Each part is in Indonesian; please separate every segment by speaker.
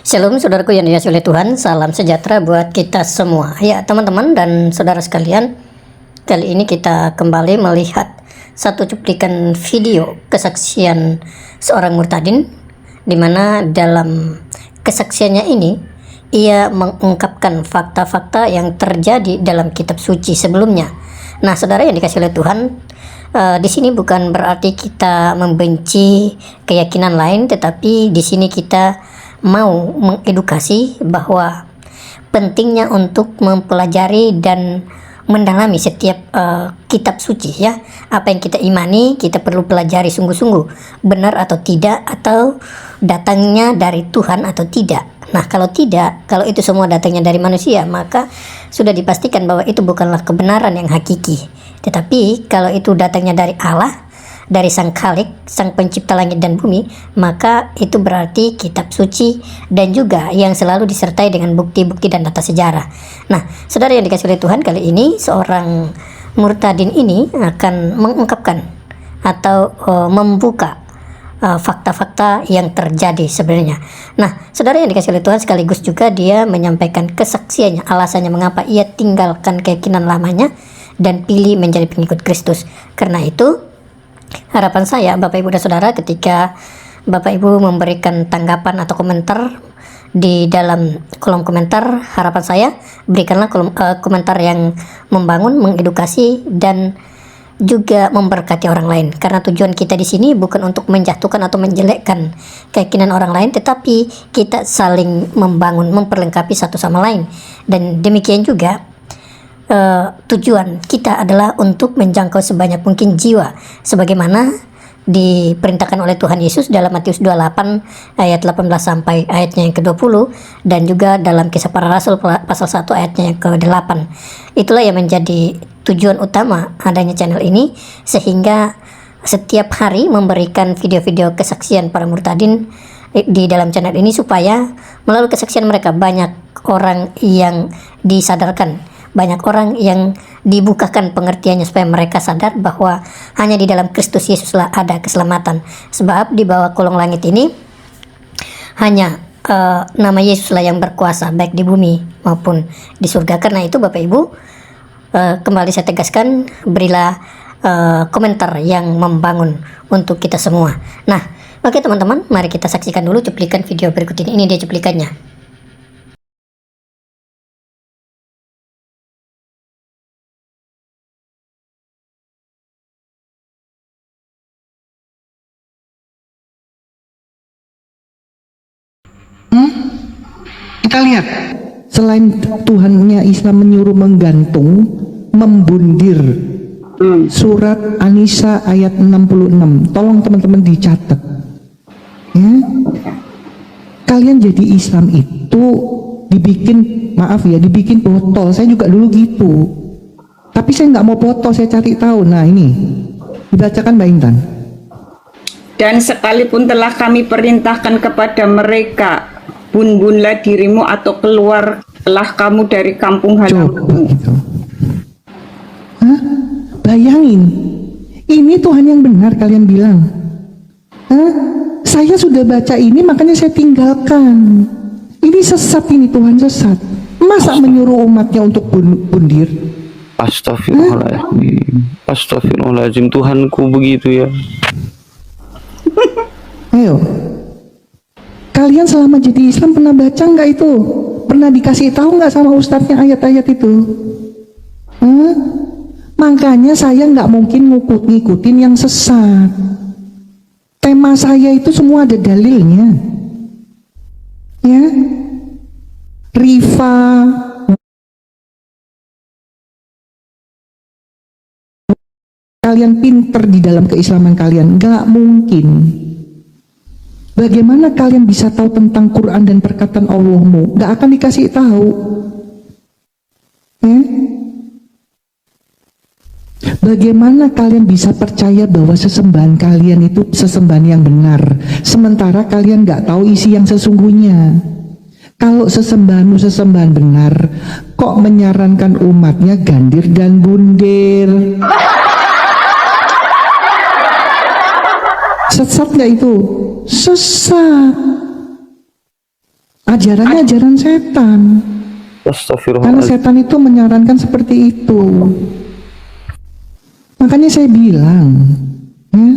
Speaker 1: Shalom saudaraku yang dikasihi oleh Tuhan, salam sejahtera buat kita semua. Ya teman-teman dan saudara sekalian, kali ini kita kembali melihat satu cuplikan video kesaksian seorang murtadin, di mana dalam kesaksiannya ini ia mengungkapkan fakta-fakta yang terjadi dalam kitab suci sebelumnya. Nah saudara yang dikasihi oleh Tuhan, di sini bukan berarti kita membenci keyakinan lain, tetapi di sini kita mau mengedukasi bahwa pentingnya untuk mempelajari dan mendalami setiap kitab suci, ya. Apa yang kita imani kita perlu pelajari sungguh-sungguh, benar atau tidak, atau datangnya dari Tuhan atau tidak. Nah kalau tidak, kalau itu semua datangnya dari manusia, maka sudah dipastikan bahwa itu bukanlah kebenaran yang hakiki. Tetapi kalau itu datangnya dari Allah, dari Sang Khalik, Sang Pencipta langit dan bumi, maka itu berarti kitab suci dan juga yang selalu disertai dengan bukti-bukti dan data sejarah. Nah, saudara yang dikasihi oleh Tuhan, kali ini seorang murtadin ini akan mengungkapkan atau membuka fakta-fakta yang terjadi sebenarnya. Nah, saudara yang dikasihi oleh Tuhan, sekaligus juga dia menyampaikan kesaksiannya, alasannya mengapa ia tinggalkan keyakinan lamanya dan pilih menjadi pengikut Kristus. Karena itu, harapan saya Bapak Ibu dan Saudara, ketika Bapak Ibu memberikan tanggapan atau komentar di dalam kolom komentar, harapan saya berikanlah komentar yang membangun, mengedukasi, dan juga memberkati orang lain. Karena tujuan kita di sini bukan untuk menjatuhkan atau menjelekkan keyakinan orang lain, tetapi kita saling membangun, memperlengkapi satu sama lain. Dan demikian juga tujuan kita adalah untuk menjangkau sebanyak mungkin jiwa, sebagaimana diperintahkan oleh Tuhan Yesus dalam Matius 28 ayat 18 sampai ayatnya yang ke-20, dan juga dalam Kisah Para Rasul pasal 1 ayatnya yang ke-8. Itulah yang menjadi tujuan utama adanya channel ini, sehingga setiap hari memberikan video-video kesaksian para murtadin di dalam channel ini, supaya melalui kesaksian mereka banyak orang yang disadarkan, banyak orang yang dibukakan pengertiannya, supaya mereka sadar bahwa hanya di dalam Kristus Yesuslah ada keselamatan. Sebab di bawah kolong langit ini hanya nama Yesuslah yang berkuasa, baik di bumi maupun di surga. Karena itu Bapak Ibu, kembali saya tegaskan, berilah komentar yang membangun untuk kita semua. Nah, oke teman-teman, mari kita saksikan dulu cuplikan video berikut ini. Ini dia cuplikannya.
Speaker 2: Kita lihat, selain Tuhannya Islam menyuruh menggantung, membundir. Surat An-Nisa ayat 66. Tolong teman-teman dicatat. Ya. Kalian jadi Islam itu dibikin, maaf ya, dibikin botol. Saya juga dulu gitu. Tapi saya nggak mau botol, saya cari tahu. Nah ini, dibacakan Mbak Intan.
Speaker 3: Dan sekalipun telah kami perintahkan kepada mereka, bunbunlah dirimu atau keluarlah kamu dari kampung halamanmu.
Speaker 2: Gitu. Hah? Bayangin, ini Tuhan yang benar kalian bilang. Hah? Saya sudah baca ini, makanya saya tinggalkan. Ini sesat, ini Tuhan sesat. Masa menyuruh umatnya untuk bundir?
Speaker 4: Astagfirullahaladzim. Astagfirullahaladzim, Tuhanku begitu ya.
Speaker 2: Ayo, kalian selama jadi Islam pernah baca nggak itu? Pernah dikasih tahu nggak sama ustadznya ayat-ayat itu? Makanya saya nggak mungkin ngikutin yang sesat. Tema saya itu semua ada dalilnya, ya. Rifa, kalian pinter di dalam keislaman kalian, nggak mungkin. Bagaimana kalian bisa tahu tentang Quran dan perkataan Allahmu? Gak akan dikasih tahu. Ya? Bagaimana kalian bisa percaya bahwa sesembahan kalian itu sesembahan yang benar, sementara kalian gak tahu isi yang sesungguhnya? Kalau sesembahanmu sesembahan benar, kok menyarankan umatnya gandir dan bundir? Sesat gak itu? Sesat. Ajarannya ajaran setan. Karena
Speaker 4: Astagfirullahaladzim.
Speaker 2: setan itu menyarankan seperti itu. Makanya saya bilang, ya,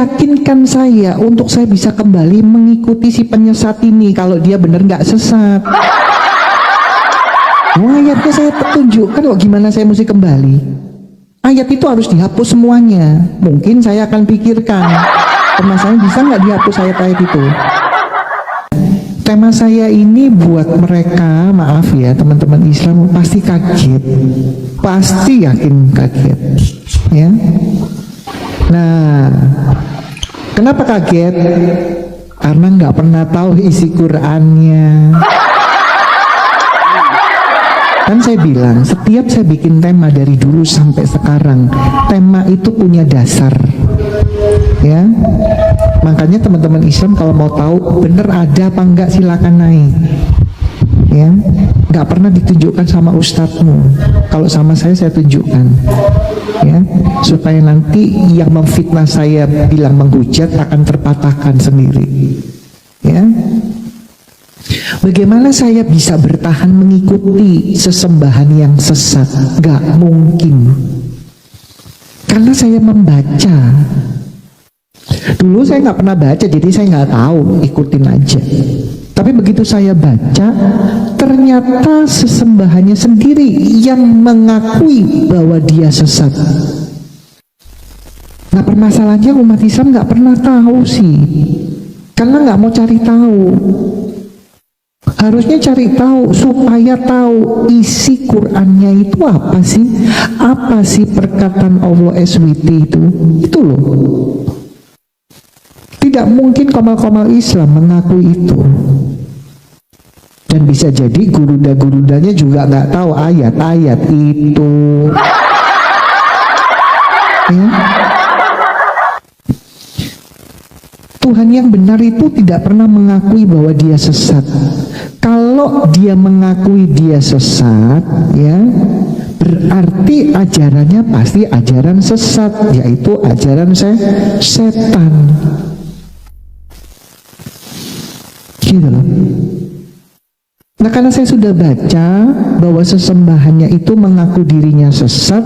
Speaker 2: yakinkan saya untuk saya bisa kembali mengikuti si penyesat ini kalau dia benar nggak sesat. Ayatnya saya tunjukkan kok gimana saya mesti kembali. Ayat itu harus dihapus semuanya. Mungkin saya akan pikirkan, permasalahan bisa nggak dihapus ayat-ayat itu. Tema saya ini buat mereka, maaf ya teman-teman Islam, pasti kaget, pasti yakin kaget, ya. Nah, kenapa kaget? Karena nggak pernah tahu isi Qur'annya. Kan saya bilang, setiap saya bikin tema dari dulu sampai sekarang, tema itu punya dasar, ya. Makanya teman-teman Islam kalau mau tahu bener ada apa enggak silakan naik, ya. Nggak pernah ditunjukkan sama ustadzmu. Kalau sama saya tunjukkan, ya, supaya nanti yang memfitnah saya bilang menghujat akan terpatahkan sendiri, ya. Bagaimana saya bisa bertahan mengikuti sesembahan yang sesat? Gak mungkin. Karena saya membaca. Dulu saya nggak pernah baca, jadi saya nggak tahu, ikutin aja. Tapi begitu saya baca, ternyata sesembahannya sendiri yang mengakui bahwa dia sesat. Nah, permasalahannya umat Islam nggak pernah tahu sih, karena nggak mau cari tahu. Harusnya cari tahu supaya tahu isi Qur'annya itu apa sih? Apa sih perkataan Allah SWT itu loh. Tidak mungkin komal-komal Islam mengakui itu. Dan bisa jadi guruda-gurudanya juga nggak tahu ayat-ayat itu. Ya. Tuhan yang benar itu tidak pernah mengakui bahwa dia sesat. Kalau dia mengakui dia sesat, ya, berarti ajarannya pasti ajaran sesat, yaitu ajaran setan. Gitu loh. Nah, karena saya sudah baca bahwa sesembahannya itu mengaku dirinya sesat,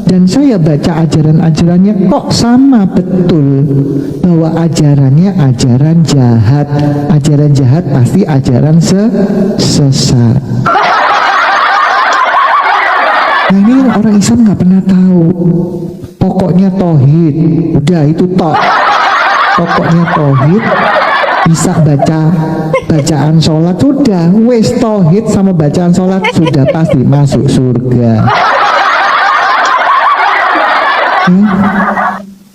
Speaker 2: dan saya baca ajaran-ajarannya kok sama betul bahwa ajarannya ajaran jahat. Ajaran jahat pasti ajaran sesat. Nah, ini orang Islam nggak pernah tahu. Pokoknya tauhid, udah itu tok. Pokoknya tauhid, bisa baca bacaan sholat, sudah wes tauhid sama bacaan sholat sudah pasti masuk surga.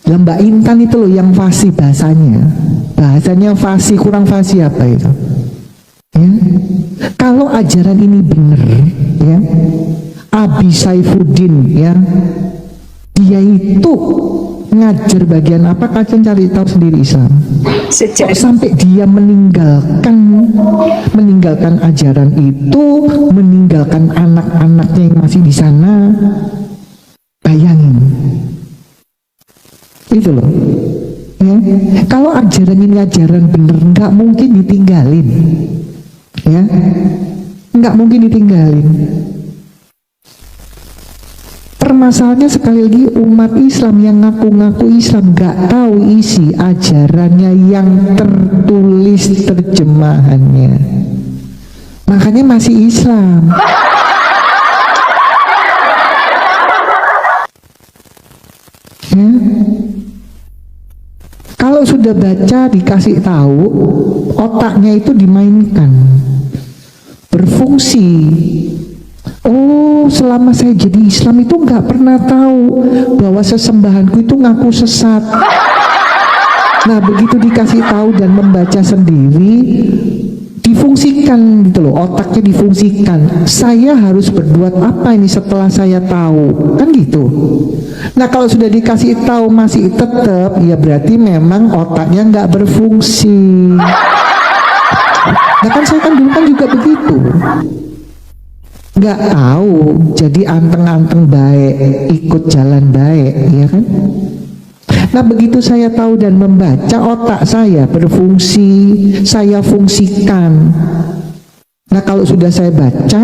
Speaker 2: Ya, Mbak Intan itu loh yang fasih bahasanya fasih, kurang fasih apa itu, ya. Kalau ajaran ini benar, ya, Abi Saifuddin, ya, dia itu ngajar bagian apa, kalian cari tahu sendiri Islam. Kok sampai dia meninggalkan ajaran itu, meninggalkan anak-anaknya yang masih di sana. Bayangin. Itu loh. Ya. Kalau ajaran ini ajaran bener, nggak mungkin ditinggalin. Ya. Nggak mungkin ditinggalin. Permasalahannya sekali lagi umat Islam yang ngaku-ngaku Islam nggak tahu isi ajarannya yang tertulis terjemahannya, makanya masih Islam. Ya. Kalau sudah baca dikasih tahu, otaknya itu dimainkan, berfungsi. Oh, selama saya jadi Islam itu nggak pernah tahu bahwa sesembahanku itu ngaku sesat. Nah, begitu dikasih tahu dan membaca sendiri, difungsikan gitu loh, otaknya difungsikan. Saya harus berbuat apa ini setelah saya tahu, kan gitu. Nah, kalau sudah dikasih tahu masih tetap, ya berarti memang otaknya nggak berfungsi. Nah, kan saya kan dulu kan juga begitu. Nggak tahu, jadi anteng-anteng baik, ikut jalan baik, ya kan? Nah, begitu saya tahu dan membaca, otak saya berfungsi, saya fungsikan. Nah, kalau sudah saya baca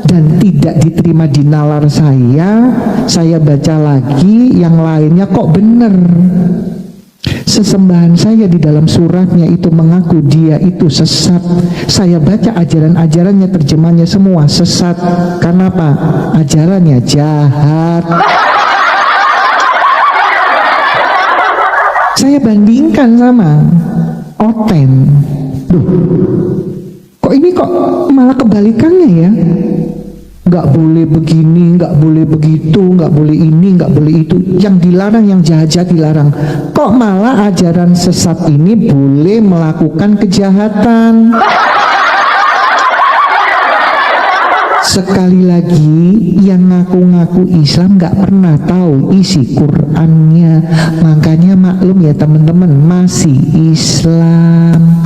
Speaker 2: dan tidak diterima di nalar saya baca lagi yang lainnya kok benar. Sesembahan saya di dalam suratnya itu mengaku dia itu sesat. Saya baca ajaran-ajarannya, terjemahnya semua sesat. Karena apa? Ajarannya jahat. Saya bandingkan sama Oten. Duh, kok ini kok malah kebalikannya ya? Nggak boleh begini, nggak boleh begitu, nggak boleh ini, nggak boleh itu. Yang dilarang, yang jahat-jahat dilarang. Kok malah ajaran sesat ini boleh melakukan kejahatan? Sekali lagi, yang ngaku-ngaku Islam nggak pernah tahu isi Qur'annya. Makanya maklum ya teman-teman, masih Islam.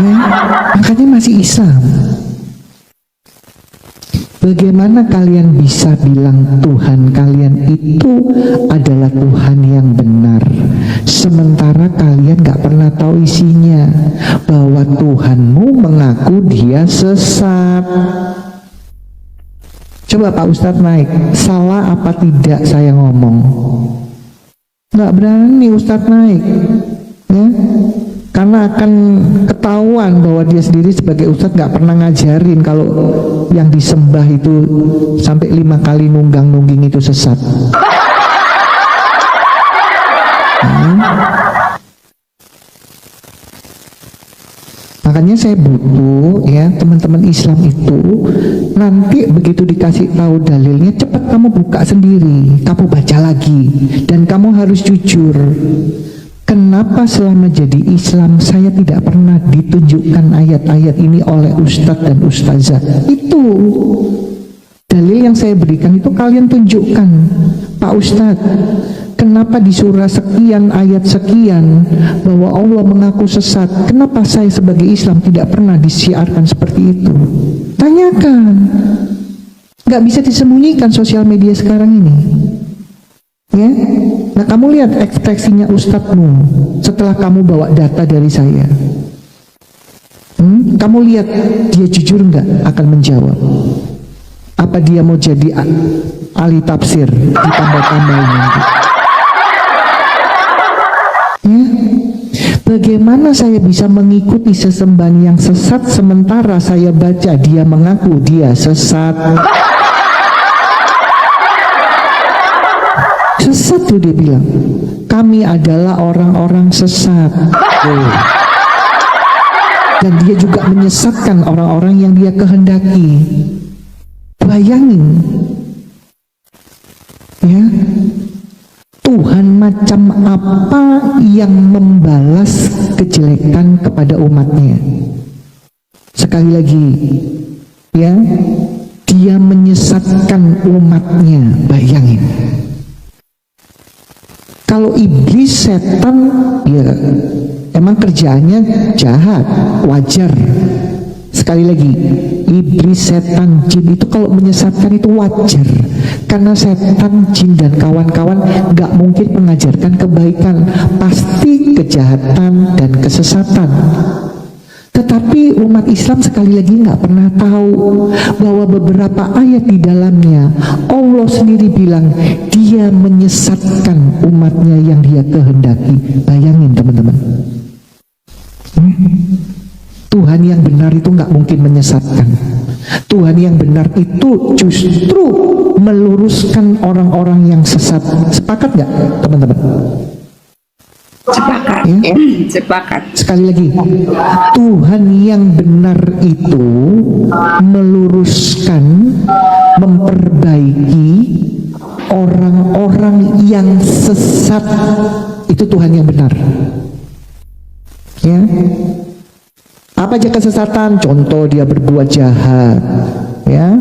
Speaker 2: Ya, makanya masih Islam. Bagaimana kalian bisa bilang Tuhan kalian itu adalah Tuhan yang benar, sementara kalian gak pernah tahu isinya, bahwa Tuhanmu mengaku dia sesat. Coba Pak Ustadz naik, salah apa tidak saya ngomong? Gak berani Ustadz naik, ya? Karena akan ketahuan bahwa dia sendiri sebagai ustadz gak pernah ngajarin kalau yang disembah itu sampai 5 kali nunggang-nungging itu sesat. Makanya saya butuh ya teman-teman Islam itu nanti begitu dikasih tahu dalilnya, cepat kamu buka sendiri, kamu baca lagi, dan kamu harus jujur. Kenapa selama jadi Islam saya tidak pernah ditunjukkan ayat-ayat ini oleh ustadz dan ustazah? Itu dalil yang saya berikan, itu kalian tunjukkan. Pak Ustadz, kenapa di surah sekian ayat sekian bahwa Allah mengaku sesat? Kenapa saya sebagai Islam tidak pernah disiarkan seperti itu? Tanyakan. Gak bisa disembunyikan sosial media sekarang ini. Ya, nah kamu lihat ekspresinya ustadzmu setelah kamu bawa data dari saya. Kamu lihat dia jujur nggak akan menjawab? Apa dia mau jadi ahli tafsir ditambah-tambahin nanti? Ya, bagaimana saya bisa mengikuti sesembahan yang sesat sementara saya baca dia mengaku dia sesat? Sesat tuh dia bilang, kami adalah orang-orang sesat. Dan dia juga menyesatkan orang-orang yang dia kehendaki. Bayangin, ya, Tuhan macam apa yang membalas kejelekan kepada umatnya? Sekali lagi, ya, dia menyesatkan umatnya. Bayangin. Kalau iblis, setan, ya emang kerjaannya jahat, wajar. Sekali lagi, iblis, setan, jin itu kalau menyesatkan itu wajar. Karena setan, jin, dan kawan-kawan gak mungkin mengajarkan kebaikan. Pasti kejahatan dan kesesatan. Tetapi umat Islam sekali lagi nggak pernah tahu bahwa beberapa ayat di dalamnya Allah sendiri bilang dia menyesatkan umatnya yang dia kehendaki. Bayangin teman-teman, Tuhan yang benar itu nggak mungkin menyesatkan. Tuhan yang benar itu justru meluruskan orang-orang yang sesat. Sepakat nggak teman-teman?
Speaker 3: Sepakat,
Speaker 2: Ya?
Speaker 3: sepakat.
Speaker 2: Sekali lagi, Tuhan yang benar itu meluruskan, memperbaiki orang-orang yang sesat. Itu Tuhan yang benar. Ya, apa aja kesesatan? Contoh, dia berbuat jahat, ya,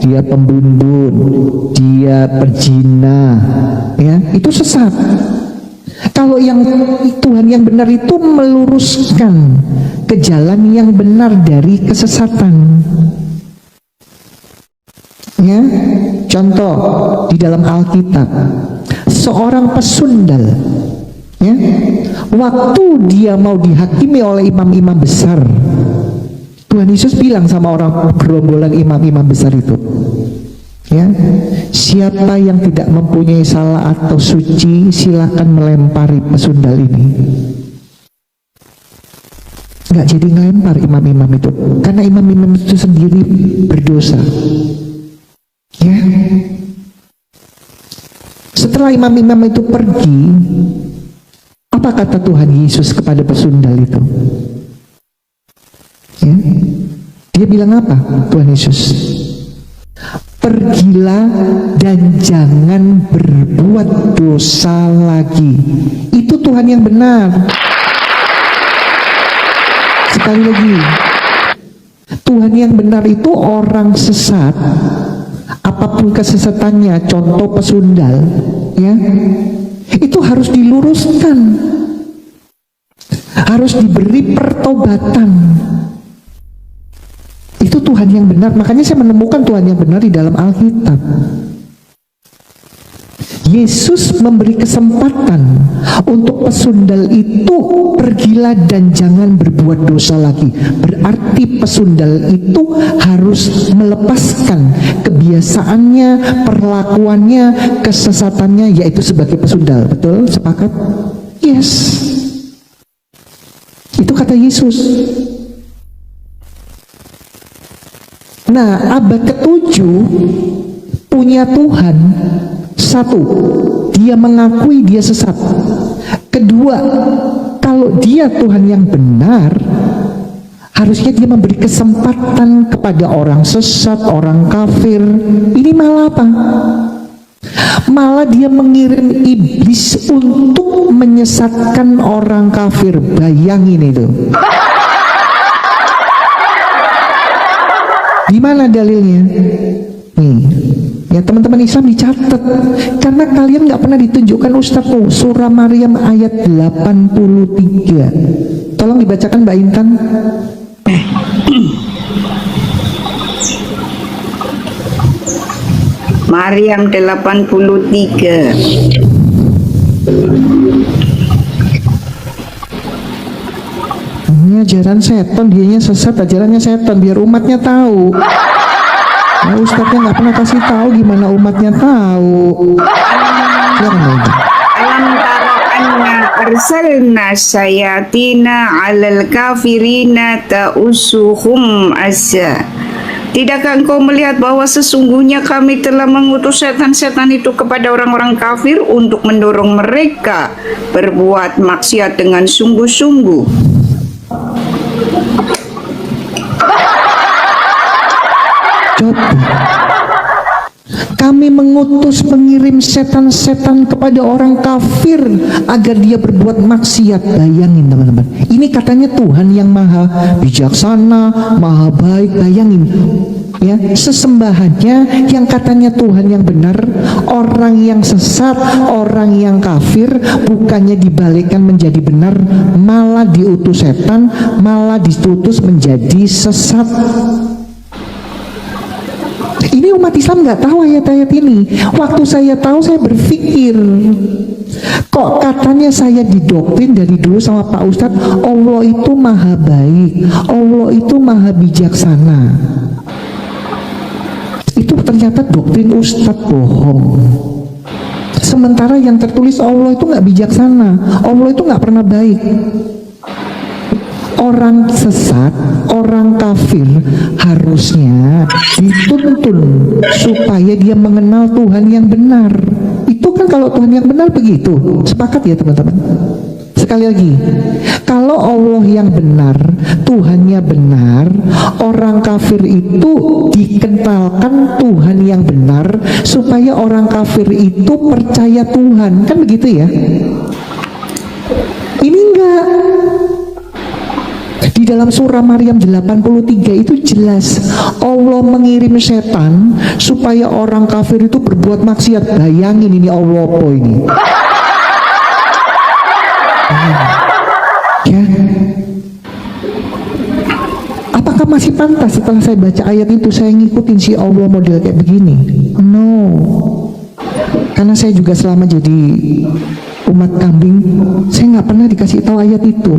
Speaker 2: dia pembunuh, dia pezina, ya, itu sesat. Kalau yang Tuhan yang benar itu meluruskan ke jalan yang benar dari kesesatan. Ya, contoh di dalam Alkitab, seorang pesundal, ya, waktu dia mau dihakimi oleh imam-imam besar, Tuhan Yesus bilang sama orang gerombolan imam-imam besar itu, ya, siapa yang tidak mempunyai salah atau suci, silakan melempari pesundal ini. Nggak jadi ngelempar imam-imam itu, karena imam-imam itu sendiri berdosa, ya. Setelah imam-imam itu pergi, apa kata Tuhan Yesus kepada pesundal itu? Ya, dia bilang apa Tuhan Yesus? Pergilah dan jangan berbuat dosa lagi. Itu Tuhan yang benar. Sekali lagi, Tuhan yang benar itu orang sesat, apapun kesesatannya, contoh pesundal, ya, itu harus diluruskan, harus diberi pertobatan. Itu Tuhan yang benar. Makanya saya menemukan Tuhan yang benar di dalam Alkitab. Yesus memberi kesempatan untuk pesundal itu, pergilah dan jangan berbuat dosa lagi. Berarti pesundal itu harus melepaskan kebiasaannya, perlakuannya, kesesatannya, yaitu sebagai pesundal. Betul? Sepakat? Yes. Itu kata Yesus. Nah, abad ke-7 punya Tuhan. Satu, dia mengakui dia sesat. Kedua, kalau dia Tuhan yang benar, harusnya dia memberi kesempatan kepada orang sesat, orang kafir. Ini malah apa? Malah dia mengirim iblis untuk menyesatkan orang kafir. Bayangin itu. Gimana dalilnya? Nih, ya teman-teman Islam dicatat, karena kalian nggak pernah ditunjukkan Ustadz tuh surah Maryam ayat 83. Tolong dibacakan Mbak Intan.
Speaker 3: Maryam 83.
Speaker 2: Ini ajaran setan, dianya sesat, ajarannya setan, biar umatnya tahu. Nah, Ustadznya nggak pernah kasih tahu, gimana umatnya tahu?
Speaker 3: Alam tara anna arsalna sayatina alal kafirina ta'usuhum azza. Tidakkah engkau melihat bahwa sesungguhnya kami telah mengutus setan-setan itu kepada orang-orang kafir untuk mendorong mereka berbuat maksiat dengan sungguh-sungguh?
Speaker 2: Coba, kami mengirim setan-setan kepada orang kafir agar dia berbuat maksiat. Bayangin teman-teman, ini katanya Tuhan yang maha bijaksana, maha baik. Bayangin, ya, sesembahannya yang katanya Tuhan yang benar, orang yang sesat, orang yang kafir, bukannya dibalikkan menjadi benar, malah diutus setan, malah diutus menjadi sesat. Ini umat Islam nggak tahu ayat-ayat ini. Waktu saya tahu, saya berpikir, kok katanya saya didoktrin dari dulu sama Pak Ustadz, Allah itu maha baik, Allah itu maha bijaksana. Itu ternyata doktrin Ustadz bohong. Sementara yang tertulis Allah itu nggak bijaksana, Allah itu nggak pernah baik. Orang sesat, orang kafir harusnya dituntun supaya dia mengenal Tuhan yang benar. Itu kan kalau Tuhan yang benar begitu. Sepakat ya teman-teman? Sekali lagi, kalau Allah yang benar, Tuhannya benar, orang kafir itu dikenalkan Tuhan yang benar supaya orang kafir itu percaya Tuhan. Kan begitu ya? Ini enggak. Di dalam surah Maryam 83 itu jelas Allah mengirim setan supaya orang kafir itu berbuat maksiat. Bayangin ini Allah apa ini? Ya. Apakah masih pantas setelah saya baca ayat itu saya ngikutin si Allah model kayak begini? No. Karena saya juga selama jadi umat kambing, saya nggak pernah dikasih tahu ayat itu.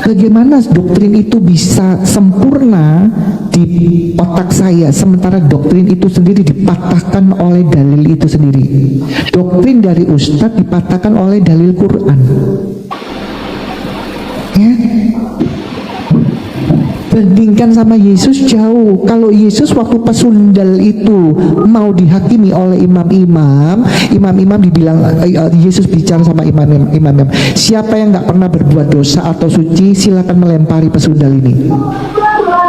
Speaker 2: Bagaimana doktrin itu bisa sempurna di otak saya, sementara doktrin itu sendiri dipatahkan oleh dalil itu sendiri. Doktrin dari Ustadz dipatahkan oleh dalil Quran. Ya, bandingkan sama Yesus jauh. Kalau Yesus waktu pesundal itu mau dihakimi oleh imam-imam dibilang, Yesus bicara sama imam-imam, siapa yang nggak pernah berbuat dosa atau suci, silakan melempari pesundal ini.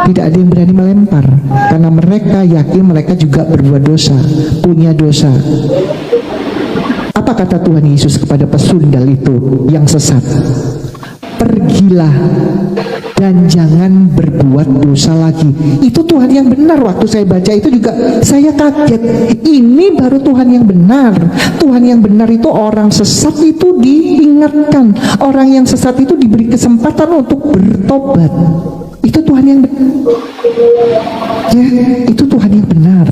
Speaker 2: Tidak ada yang berani melempar, karena mereka yakin mereka juga berbuat dosa, punya dosa. Apa kata Tuhan Yesus kepada pesundal itu yang sesat? Pergilah dan jangan berbuat dosa lagi. Itu Tuhan yang benar. Waktu saya baca itu juga saya kaget. Ini baru Tuhan yang benar. Tuhan yang benar itu orang sesat itu diingatkan. Orang yang sesat itu diberi kesempatan untuk bertobat. Itu Tuhan yang benar. Ya, itu Tuhan yang benar.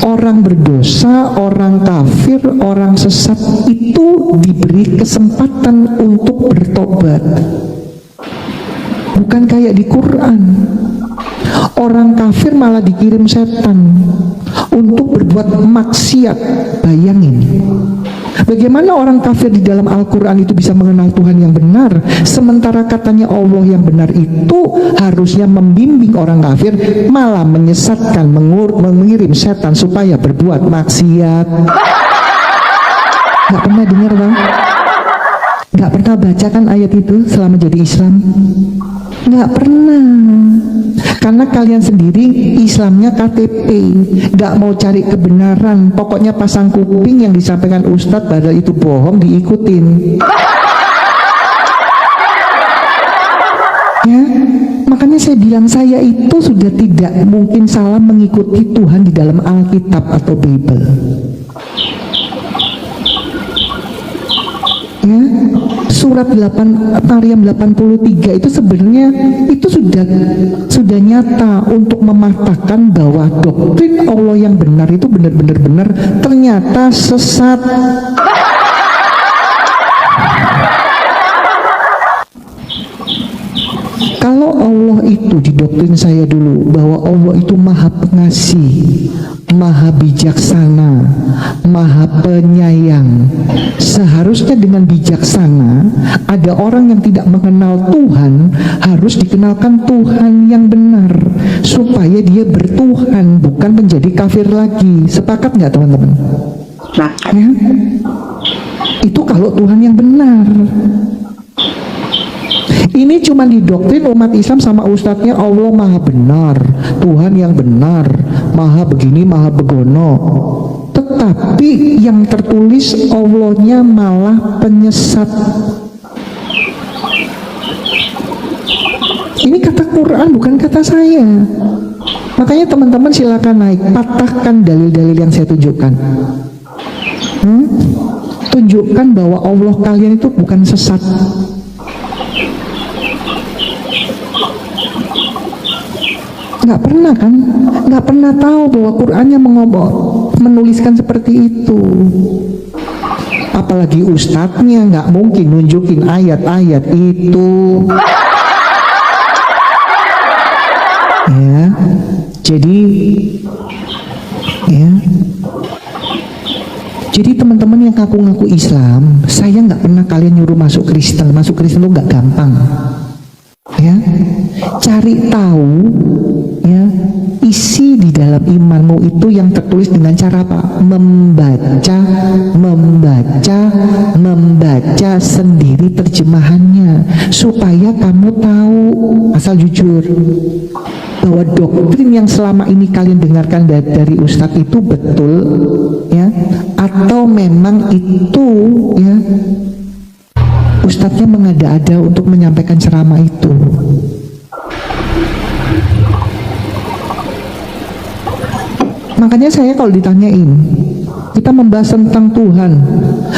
Speaker 2: Orang berdosa, orang kafir, orang sesat itu diberi kesempatan untuk bertobat. Bukan kayak di Quran. Orang kafir malah dikirim setan untuk berbuat maksiat. Bayangin. Bagaimana orang kafir di dalam Al-Quran itu bisa mengenal Tuhan yang benar, sementara katanya Allah yang benar itu harusnya membimbing orang kafir, malah menyesatkan, mengirim setan supaya berbuat maksiat. Gak pernah dengar bang? Gak pernah baca kan ayat itu selama jadi Islam? Gak pernah. Karena kalian sendiri Islamnya KTP, gak mau cari kebenaran, pokoknya pasang kuping yang disampaikan Ustadz padahal itu bohong diikutin. Ya, makanya saya bilang saya itu sudah tidak mungkin salah mengikuti Tuhan di dalam Alkitab atau Bible. Ya, surat 8 Maryam 83 itu sebenarnya itu sudah nyata untuk mematahkan bahwa doktrin Allah yang benar itu benar-benar ternyata sesat. Kalau Allah itu di doktrin saya dulu bahwa Allah itu maha pengasih, maha bijaksana, maha penyayang, seharusnya dengan bijaksana ada orang yang tidak mengenal Tuhan harus dikenalkan Tuhan yang benar supaya dia bertuhan, bukan menjadi kafir lagi. Sepakat nggak teman-teman? Ya? Itu kalau Tuhan yang benar. Ini cuma didoktrin umat Islam sama ustadznya Allah maha benar, Tuhan yang benar, maha begini, maha begono. Tetapi yang tertulis Allahnya malah penyesat. Ini kata Quran, bukan kata saya. Makanya teman-teman silakan naik, patahkan dalil-dalil yang saya tunjukkan. Tunjukkan bahwa Allah kalian itu bukan sesat. Nggak pernah kan? Nggak pernah tahu bahwa Qurannya menuliskan seperti itu. Apalagi ustadznya nggak mungkin nunjukin ayat-ayat itu. Ya, jadi ya, jadi teman-teman yang ngaku-ngaku Islam, saya nggak pernah kalian nyuruh masuk Kristen. Masuk Kristen itu nggak gampang. Ya, cari tahu ya isi di dalam imanmu itu yang tertulis dengan cara apa? Membaca sendiri terjemahannya supaya kamu tahu, asal jujur bahwa doktrin yang selama ini kalian dengarkan dari Ustadz itu betul ya, atau memang itu ya Ustadznya mengada-ada untuk menyampaikan ceramah itu. Makanya saya kalau ditanyain, kita membahas tentang Tuhan,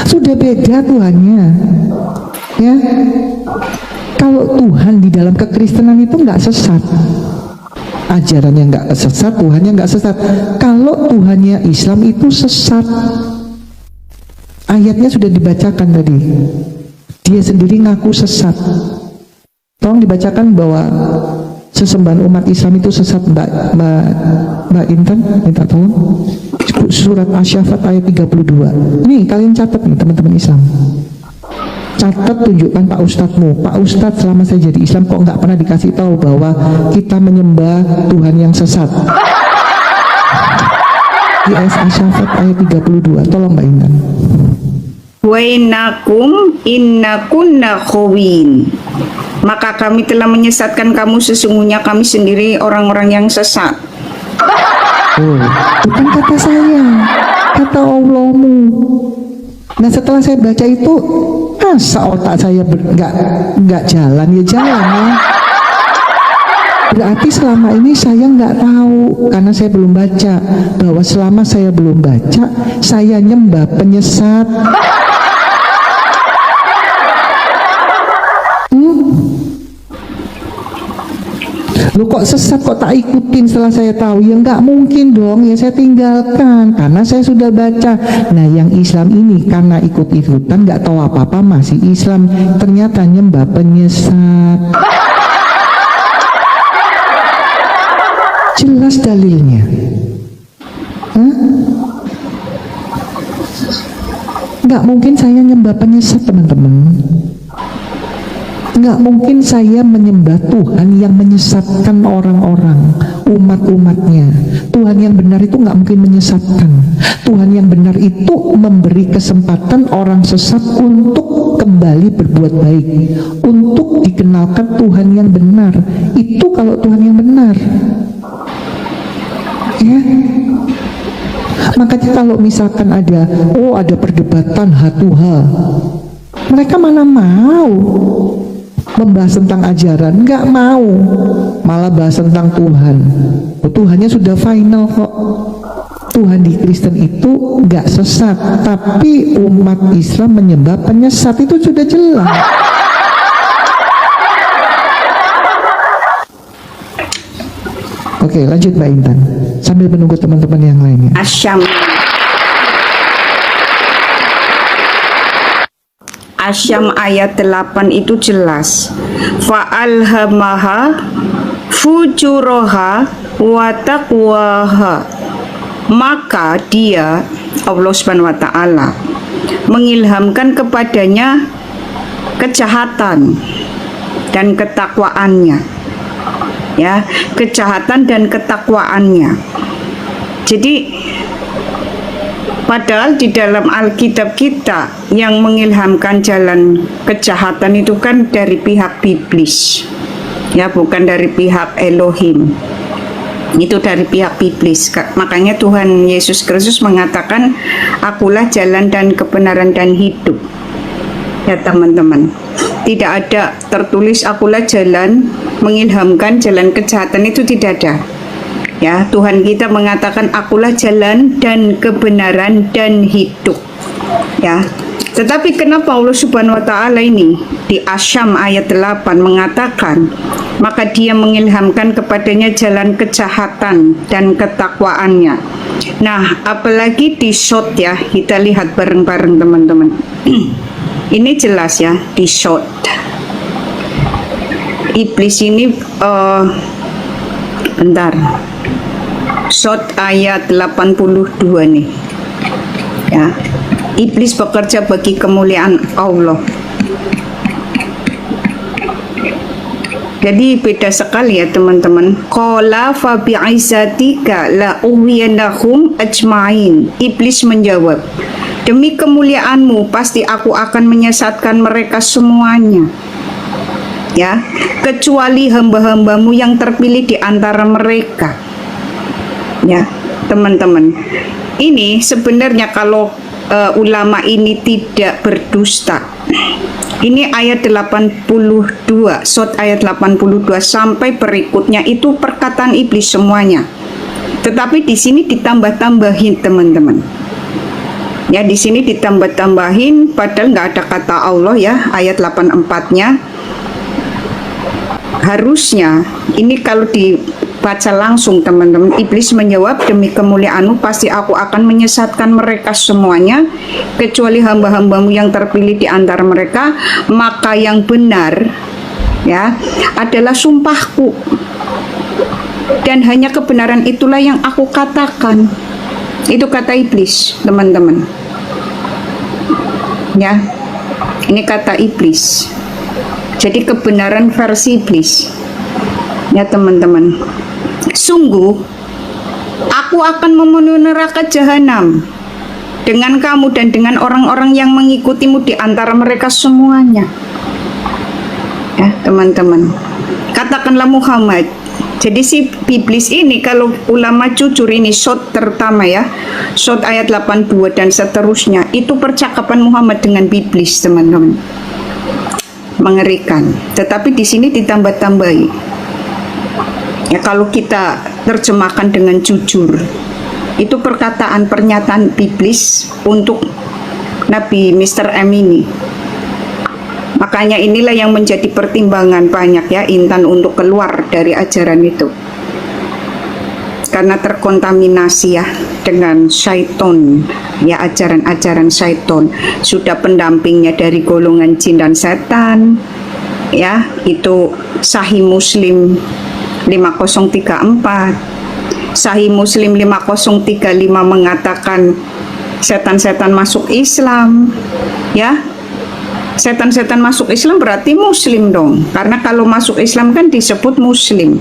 Speaker 2: sudah beda Tuhannya. Ya, kalau Tuhan di dalam kekristenan itu nggak sesat. ajarannya nggak sesat, Tuhannya nggak sesat. Kalau Tuhannya Islam itu sesat, ayatnya sudah dibacakan tadi. Dia sendiri ngaku sesat. Tolong dibacakan bahwa sesembahan umat Islam itu sesat, Mbak Intan, minta tolong. Surat Asy-Syafat ayat 32. Ini kalian catat nih teman-teman Islam. Catat, tunjukkan Pak Ustadzmu. Pak Ustadz selama saya jadi Islam kok nggak pernah dikasih tahu bahwa kita menyembah Tuhan yang sesat. Di Asy-Syafat ayat 32. Tolong Mbak Intan.
Speaker 3: Wainakum inna kunna khawin. Maka kami telah menyesatkan kamu, sesungguhnya kami sendiri orang-orang yang sesat.
Speaker 2: Oh, bukan kata saya, kata Allahmu. Nah setelah saya baca itu, masa otak saya nggak jalan ya jalan ya. Berarti selama ini saya nggak tahu karena saya belum baca, bahwa selama saya belum baca, saya nyembah penyesat. Lu kok sesat, kok tak ikutin setelah saya tahu? Ya nggak mungkin dong, ya saya tinggalkan karena saya sudah baca. Nah yang Islam ini karena ikut-ikutan nggak tahu apa-apa masih Islam, ternyata nyembah penyesat. Jelas dalilnya. Hah? Nggak mungkin saya nyembah penyesat teman-teman. Nggak mungkin saya menyembah Tuhan yang menyesatkan orang-orang, umat-umatnya. Tuhan yang benar itu nggak mungkin menyesatkan. Tuhan yang benar itu memberi kesempatan orang sesat untuk kembali berbuat baik, untuk dikenalkan Tuhan yang benar. Itu kalau Tuhan yang benar, ya. Makanya kalau misalkan ada perdebatan H2H, mereka mana mau membahas tentang ajaran, nggak mau, malah bahas tentang Tuhan. Tuhannya sudah final kok. Tuhan di Kristen itu nggak sesat, tapi umat Islam menyembah penyesat, itu sudah jelas. Oke, lanjut Mbak Intan sambil menunggu teman-teman yang lainnya.
Speaker 3: Asyam ayat 8 itu jelas. Fa'alhamaha fujuraha wa taqwaha. Maka dia, Allah Subhanahu wa taala, mengilhamkan kepadanya kejahatan dan ketakwaannya. Ya, kejahatan dan ketakwaannya. Jadi padahal di dalam Alkitab kita yang mengilhamkan jalan kejahatan itu kan dari pihak iblis, ya, bukan dari pihak Elohim. Itu dari pihak iblis. Makanya Tuhan Yesus Kristus mengatakan, akulah jalan dan kebenaran dan hidup. Ya teman-teman, tidak ada tertulis akulah jalan, mengilhamkan jalan kejahatan, itu tidak ada. Ya, Tuhan kita mengatakan akulah jalan dan kebenaran dan hidup. Ya. Tetapi kenapa Allah Subhanahu wa taala ini di Asyam ayat 8 mengatakan, maka dia mengilhamkan kepadanya jalan kejahatan dan ketakwaannya. Nah, apalagi di Shot ya, kita lihat bareng-bareng teman-teman. Ini jelas ya di Shot. Iblis ini bentar. Shot ayat 82 nih. Ya. Iblis bekerja bagi kemuliaan Allah. Jadi beda sekali ya teman-teman. Qala fa bi'izzatika la ughwiyannahum ajmain. Iblis menjawab, demi kemuliaanmu pasti aku akan menyesatkan mereka semuanya. Ya, kecuali hamba-hambamu yang terpilih di antara mereka. Ya, teman-teman. Ini sebenarnya kalau ulama ini tidak berdusta. Ini ayat 82, Shot ayat 82 sampai berikutnya itu perkataan iblis semuanya. Tetapi di sini ditambah-tambahin teman-teman. Ya, di sini ditambah-tambahin padahal nggak ada kata Allah ya, ayat 84-nya. Harusnya ini kalau baca langsung teman-teman. Iblis menjawab, demi kemuliaanmu pasti aku akan menyesatkan mereka semuanya, kecuali hamba-hambamu yang terpilih di antara mereka. Maka yang benar ya adalah sumpahku, dan hanya kebenaran itulah yang aku katakan. Itu kata iblis, teman-teman. Ya, ini kata iblis. Jadi kebenaran versi iblis. Ya teman-teman. Sungguh, aku akan memenuhi neraka jahanam dengan kamu dan dengan orang-orang yang mengikutimu di antara mereka semuanya. Ya teman-teman. Katakanlah Muhammad. Jadi si iblis ini, kalau ulama jujur ini shot terutama ya, shot ayat 82 dan seterusnya, itu percakapan Muhammad dengan iblis, teman-teman. Mengerikan. Tetapi di sini ditambah-tambahi. Ya kalau kita terjemahkan dengan jujur, itu perkataan pernyataan iblis untuk Nabi Mr. M ini. Makanya inilah yang menjadi pertimbangan banyak ya Intan untuk keluar dari ajaran itu. Karena terkontaminasi ya dengan syaiton, ya ajaran-ajaran syaiton. Sudah pendampingnya dari golongan jin dan setan, ya itu Sahih Muslim 5034. Sahih Muslim 5035 mengatakan setan-setan masuk Islam, ya. Setan-setan masuk Islam berarti muslim dong, karena kalau masuk Islam kan disebut muslim.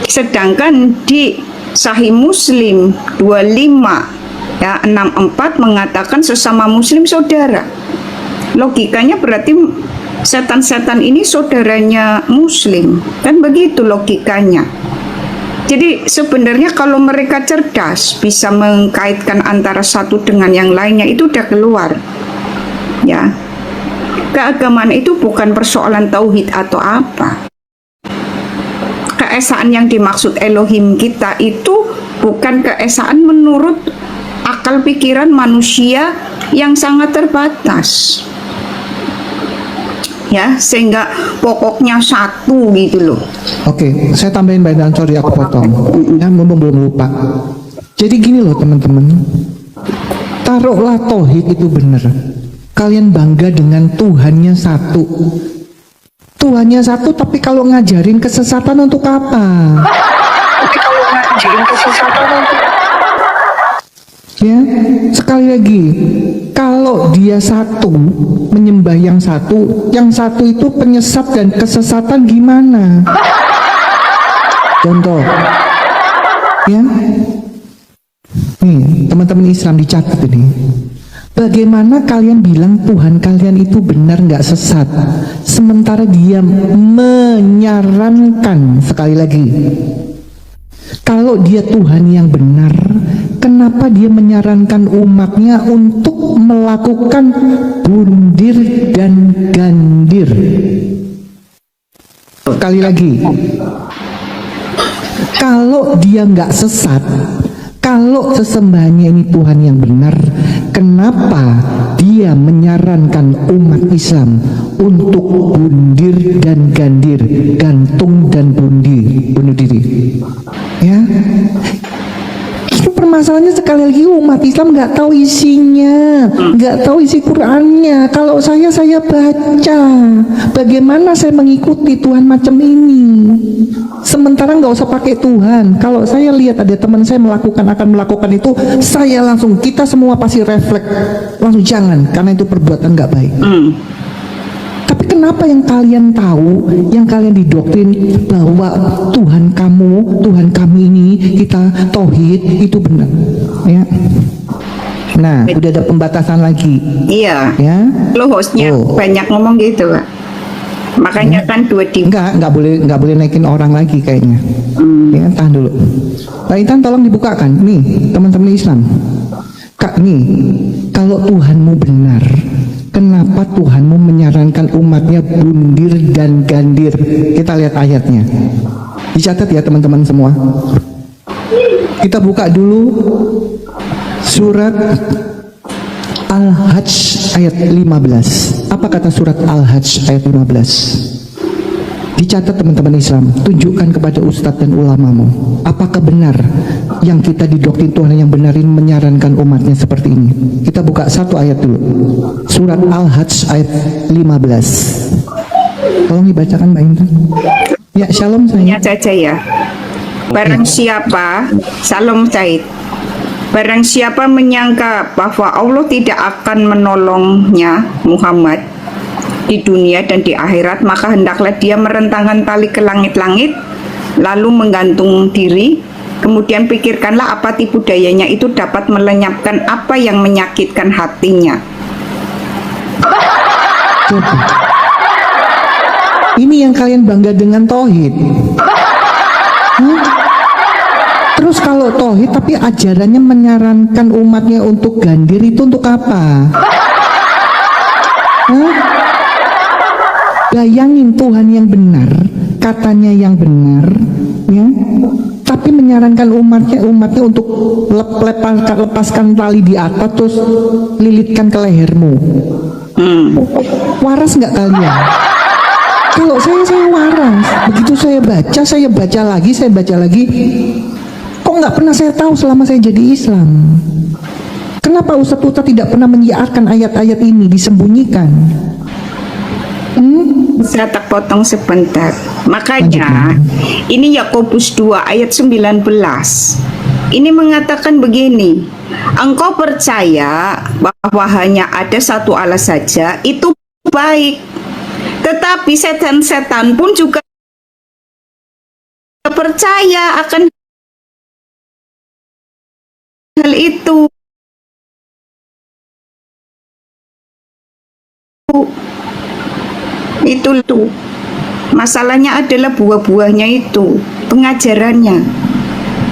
Speaker 3: Sedangkan di Sahih Muslim 25 ya 64 mengatakan sesama muslim saudara. Logikanya berarti setan-setan ini saudaranya muslim, kan begitu logikanya. Jadi sebenarnya kalau mereka cerdas bisa mengkaitkan antara satu dengan yang lainnya, itu udah keluar ya. Keagamaan itu bukan persoalan tauhid atau apa. Keesaan yang dimaksud Elohim kita itu bukan keesaan menurut akal pikiran manusia yang sangat terbatas. Ya, sehingga pokoknya satu gitu loh.
Speaker 2: Oke, saya tambahin Mbak Dan, sorry aku potong. Ya, mumpung belum lupa. Jadi gini loh teman-teman, taruhlah tauhid itu benar. Kalian bangga dengan Tuhannya satu. Tuhannya satu, tapi kalau ngajarin kesesatan untuk apa? Ya, sekali lagi, kalau dia satu, menyembah yang satu itu penyesat dan kesesatan gimana? Contoh, ya, nih teman-teman Islam dicatat ini. Bagaimana kalian bilang Tuhan kalian itu benar nggak sesat, sementara dia menyarankan, sekali lagi, kalau dia Tuhan yang benar, kenapa dia menyarankan umatnya untuk melakukan bundir dan gandir? Sekali lagi, kalau dia nggak sesat, kalau sesembahannya ini Tuhan yang benar, kenapa dia menyarankan umat Islam untuk bundir dan gandir, gantung dan bunuh diri? Ya, ini permasalahannya sekali lagi umat Islam nggak tahu isinya, nggak tahu isi Qurannya. Kalau saya baca, bagaimana saya mengikuti Tuhan macam ini? Sementara nggak usah pakai Tuhan. Kalau saya lihat ada teman saya akan melakukan itu, saya langsung, kita semua pasti refleks, langsung jangan, karena itu perbuatan nggak baik. Tapi kenapa yang kalian tahu, yang kalian didoktrin bahwa Tuhan kamu, Tuhan kami ini, kita tauhid itu benar, ya? Nah, udah ada pembatasan lagi.
Speaker 3: Iya.
Speaker 2: Ya.
Speaker 3: Lo hostnya banyak ngomong gitu, Pak. Makanya kan
Speaker 2: nggak boleh naikin orang lagi kayaknya. Ya, tahan dulu. Pak Intan tolong dibukakan. Nih, teman-teman Islam. Kak, nih, kalau Tuhanmu benar, kenapa Tuhanmu menyarankan umatnya bundir dan gandir? Kita lihat ayatnya. Dicatat ya teman-teman semua. Kita buka dulu surat Al-Hajj ayat 15. Apa kata surat Al-Hajj ayat 15? Dicatat teman-teman Islam, tunjukkan kepada ustadz dan ulamamu, apakah benar yang kita didoktrin Tuhan yang benar ini menyarankan umatnya seperti ini. Kita buka satu ayat dulu, surat Al-Hajj ayat 15. Tolong dibacakan Mbak Intan. Ya, shalom
Speaker 3: Ya
Speaker 2: saya.
Speaker 3: saja ya. Barang siapa, Salam Said. Barang siapa menyangka bahwa Allah tidak akan menolongnya Muhammad di dunia dan di akhirat, maka hendaklah dia merentangkan tali ke langit-langit lalu menggantung diri. Kemudian pikirkanlah apa tipu dayanya itu dapat melenyapkan apa yang menyakitkan hatinya.
Speaker 2: Coba. Ini yang kalian bangga dengan tauhid. Terus kalau tauhid tapi ajarannya menyarankan umatnya untuk gandir, itu untuk apa? Bayangin, Tuhan yang benar, katanya yang benar, ya, tapi menyarankan umatnya untuk lepaskan tali di atas terus lilitkan ke lehermu. Waras nggak kalian? Kalau saya waras. Begitu saya baca lagi. Kok nggak pernah saya tahu selama saya jadi Islam? Kenapa Ustadz tidak pernah menyiarkan ayat-ayat ini, disembunyikan?
Speaker 3: Saya tak potong sebentar. Makanya ini Yakobus 2 ayat 19. Ini mengatakan begini, engkau percaya bahwa hanya ada satu Allah saja, itu baik. Tetapi setan-setan pun juga percaya akan hal itu. Itu masalahnya adalah buah-buahnya itu, pengajarannya.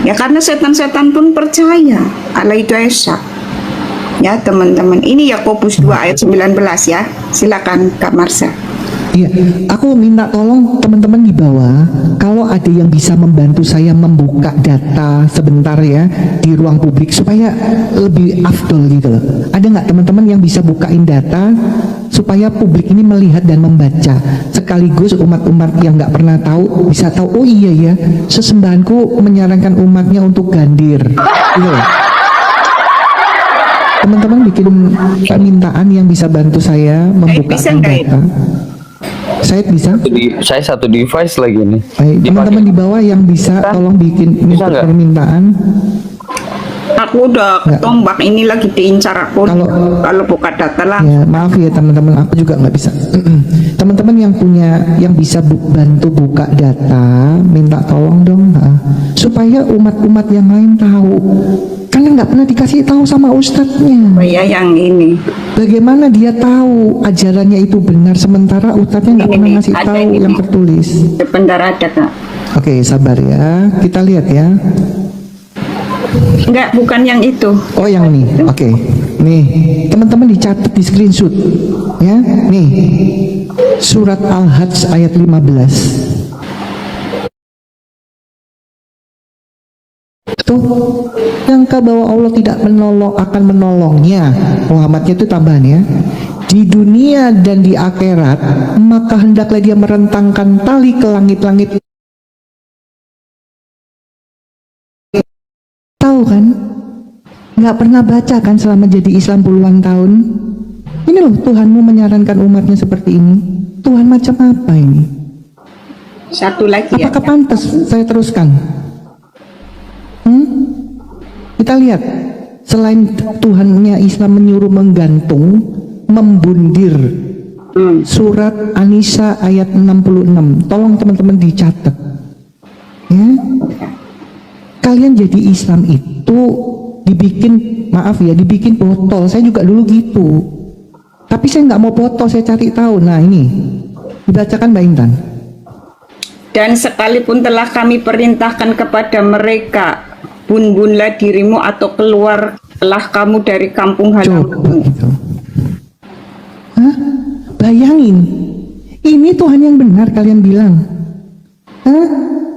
Speaker 3: Ya karena setan-setan pun percaya Allah itu Esa. Ya teman-teman, ini Yakobus 2 ayat 19 ya. Silakan Kak Marsha.
Speaker 2: Iya, aku minta tolong teman-teman di bawah, kalau ada yang bisa membantu saya membuka data sebentar ya di ruang publik supaya lebih afdol gitu loh. Ada nggak teman-teman yang bisa bukain data supaya publik ini melihat dan membaca, sekaligus umat-umat yang nggak pernah tahu bisa tahu, oh iya ya, sesembahanku menyarankan umatnya untuk gandir gitu loh. Teman-teman bikin permintaan yang bisa bantu saya membukakan data. Saya bisa.
Speaker 4: Saya satu device lagi nih.
Speaker 2: Baik, teman-teman di bawah yang bisa tolong bikin
Speaker 4: Bisa nggak?
Speaker 2: permintaan.
Speaker 3: Aku udah
Speaker 2: Nggak.
Speaker 3: ketombak, ini lagi diincar aku.
Speaker 2: Kalau-
Speaker 3: Kalau buka data lah.
Speaker 2: Ya, maaf ya teman-teman, aku juga nggak bisa. Teman-teman yang bisa bantu buka data, minta tolong dong, supaya umat-umat yang lain tahu. Kalian nggak pernah dikasih tahu sama ustadznya.
Speaker 3: Oh ya yang ini.
Speaker 2: Bagaimana dia tahu ajarannya itu benar sementara ustadznya nggak
Speaker 3: Ini
Speaker 2: pernah
Speaker 3: nih,
Speaker 2: ngasih
Speaker 3: ada
Speaker 2: tahu
Speaker 3: ini
Speaker 2: yang
Speaker 3: nih.
Speaker 2: tertulis.
Speaker 3: Sebentar ada Kak.
Speaker 2: Oke, sabar ya. Kita lihat ya.
Speaker 3: Enggak, bukan yang itu.
Speaker 2: Oh yang ini, oke. Nih, teman-teman dicatat di screenshot, ya. Nih, surat Al-Hajj ayat 15. Tuh, yang bahwa Allah tidak akan menolongnya. Muhammadnya itu tambahan ya. Di dunia dan di akhirat, maka hendaklah dia merentangkan tali ke langit-langit. Tahu kan? Nggak pernah baca kan selama jadi Islam puluhan tahun? Ini loh Tuhanmu menyarankan umatnya seperti ini. Tuhan macam apa ini?
Speaker 3: Satu lagi ya.
Speaker 2: Apakah pantas saya teruskan? Kita lihat, selain Tuhannya Islam menyuruh menggantung, membundir. Surat An-Nisa ayat 66. Tolong teman-teman dicatat. Ya. Kalian jadi Islam itu dibikin botol. Saya juga dulu gitu. Tapi saya nggak mau botol, saya cari tahu. Nah ini, dibacakan Mbak Intan.
Speaker 3: Dan sekalipun telah kami perintahkan kepada mereka, bunbunlah dirimu atau keluarlah kamu dari kampung
Speaker 2: Coba
Speaker 3: halamanmu.
Speaker 2: gitu. Hah? Bayangin, ini Tuhan yang benar kalian bilang. Hah?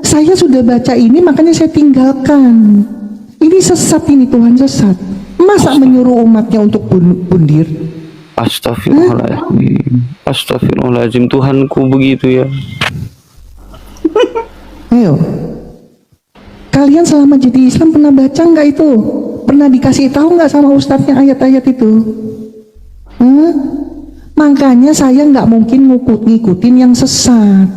Speaker 2: Saya sudah baca ini makanya saya tinggalkan. Ini sesat, ini Tuhan sesat. Masa menyuruh umatnya untuk bundir?
Speaker 4: Astagfirullahaladzim. Astagfirullahaladzim, Tuhanku begitu ya.
Speaker 2: Ayo. Kalian selama jadi Islam pernah baca nggak itu? Pernah dikasih tahu nggak sama ustadznya ayat-ayat itu? Hah? Makanya saya nggak mungkin ngikutin yang sesat.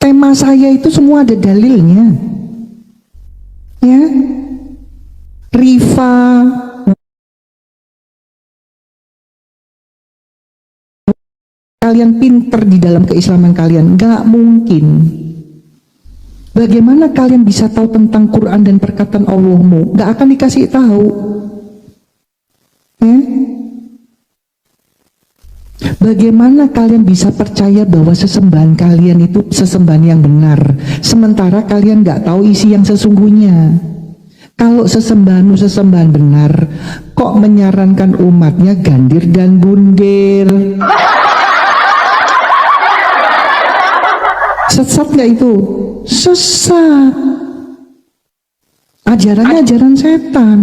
Speaker 2: Tema saya itu semua ada dalilnya. Ya. Rifa, kalian pinter di dalam keislaman kalian, nggak mungkin. Bagaimana kalian bisa tahu tentang Quran dan perkataan Allahmu? Nggak akan dikasih tahu. Ya? Bagaimana kalian bisa percaya bahwa sesembahan kalian itu sesembahan yang benar, sementara kalian nggak tahu isi yang sesungguhnya? Kalau sesembahanmu sesembahan benar, kok menyarankan umatnya gandir dan bundir? Sesat nggak itu? Sesat. Ajarannya ajaran setan.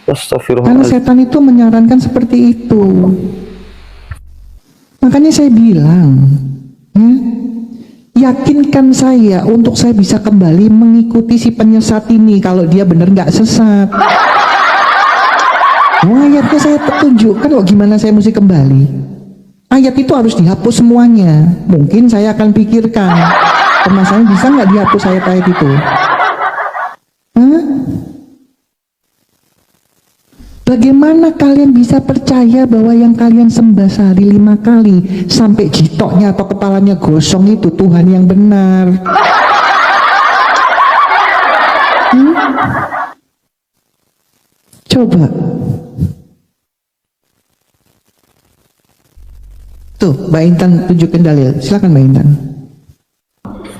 Speaker 2: Karena
Speaker 4: Astagfirullahaladzim.
Speaker 2: setan itu menyarankan seperti itu. Makanya saya bilang, yakinkan saya untuk saya bisa kembali mengikuti si penyesat ini kalau dia benar nggak sesat. Ayatnya saya tunjukkan kok gimana saya mesti kembali. Ayat itu harus dihapus semuanya. Mungkin saya akan pikirkan, permasalahan bisa nggak dihapus ayat-ayat itu? Hah? Bagaimana kalian bisa percaya bahwa yang kalian sembah sehari 5 kali sampai jitoknya atau kepalanya gosong itu Tuhan yang benar? Coba. Tuh, Mbak Intan tunjukin dalil. Silakan Mbak Intan.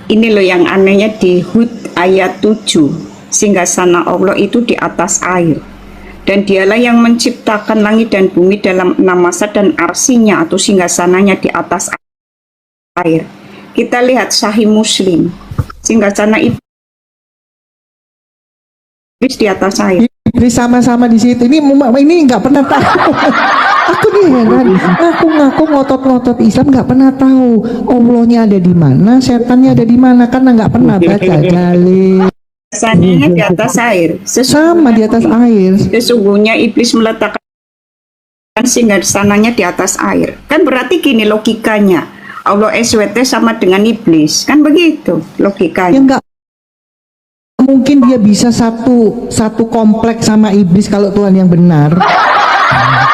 Speaker 3: Ini loh yang anehnya di Hud ayat 7. Singgasana Allah itu di atas air. Dan dialah yang menciptakan langit dan bumi dalam 6 masa dan arsinya atau singgasananya di atas air. Kita lihat Sahih Muslim. Singgasana iblis di atas air.
Speaker 2: Ini sama-sama di situ. Ini nggak pernah tahu. Aku nih heran. Aku ngaku ngotot-ngotot Islam nggak pernah tahu Allahnya ada di mana, setannya ada di mana karena nggak pernah baca dalil.
Speaker 3: Singgasananya di atas air.
Speaker 2: Sama di atas air.
Speaker 3: Sesungguhnya iblis meletakkan singgasananya di atas air. Kan berarti gini logikanya. Allah SWT sama dengan iblis. Kan begitu logikanya.
Speaker 2: Ya nggak mungkin dia bisa satu kompleks sama iblis kalau Tuhan yang benar.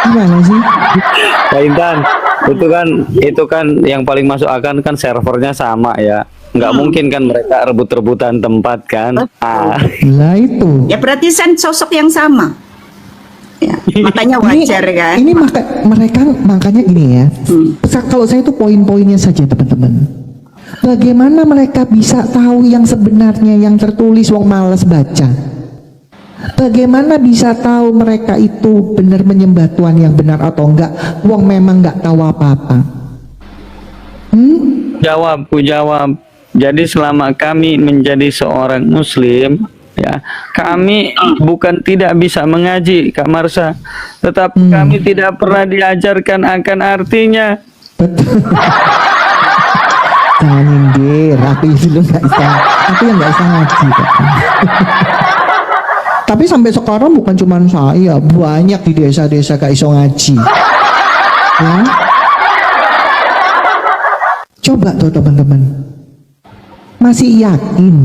Speaker 2: Gimana sih?
Speaker 4: Pak Intan, itu kan yang paling masuk akal kan servernya sama ya. Nggak mungkin kan mereka rebut-rebutan tempat kan?
Speaker 2: Lah itu.
Speaker 3: Ya berarti kan sosok yang sama. Ya, makanya wajar kan.
Speaker 2: Ini mereka makanya gini ya. Kalau saya itu poin-poinnya saja teman-teman. Bagaimana mereka bisa tahu yang sebenarnya yang tertulis wong males baca? Bagaimana bisa tahu mereka itu benar menyembah Tuhan yang benar atau enggak? Wong memang enggak tahu apa-apa.
Speaker 4: Jawab. Jadi selama kami menjadi seorang muslim ya, kami bukan tidak bisa mengaji Kak Marsha, tetapi kami tidak pernah diajarkan akan artinya.
Speaker 2: Betul. Jangan nyindir, aku itu nggak bisa, aku yang nggak bisa ngaji. Tapi sampai sekarang bukan cuma saya, banyak di desa-desa gak iso ngaji. Ya. Coba tuh teman-teman, masih yakin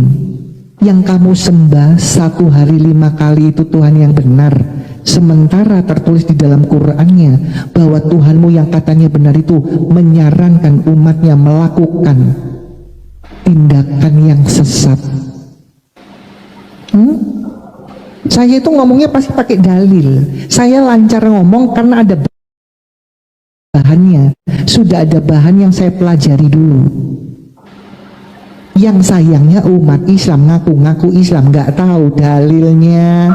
Speaker 2: yang kamu sembah 1 hari 5 kali itu Tuhan yang benar, sementara tertulis di dalam Qur'annya bahwa Tuhanmu yang katanya benar itu menyarankan umatnya melakukan tindakan yang sesat. Saya itu ngomongnya pasti pakai dalil. Saya lancar ngomong karena ada bahannya. Sudah ada bahan yang saya pelajari dulu. Yang sayangnya umat Islam ngaku-ngaku Islam nggak tahu dalilnya.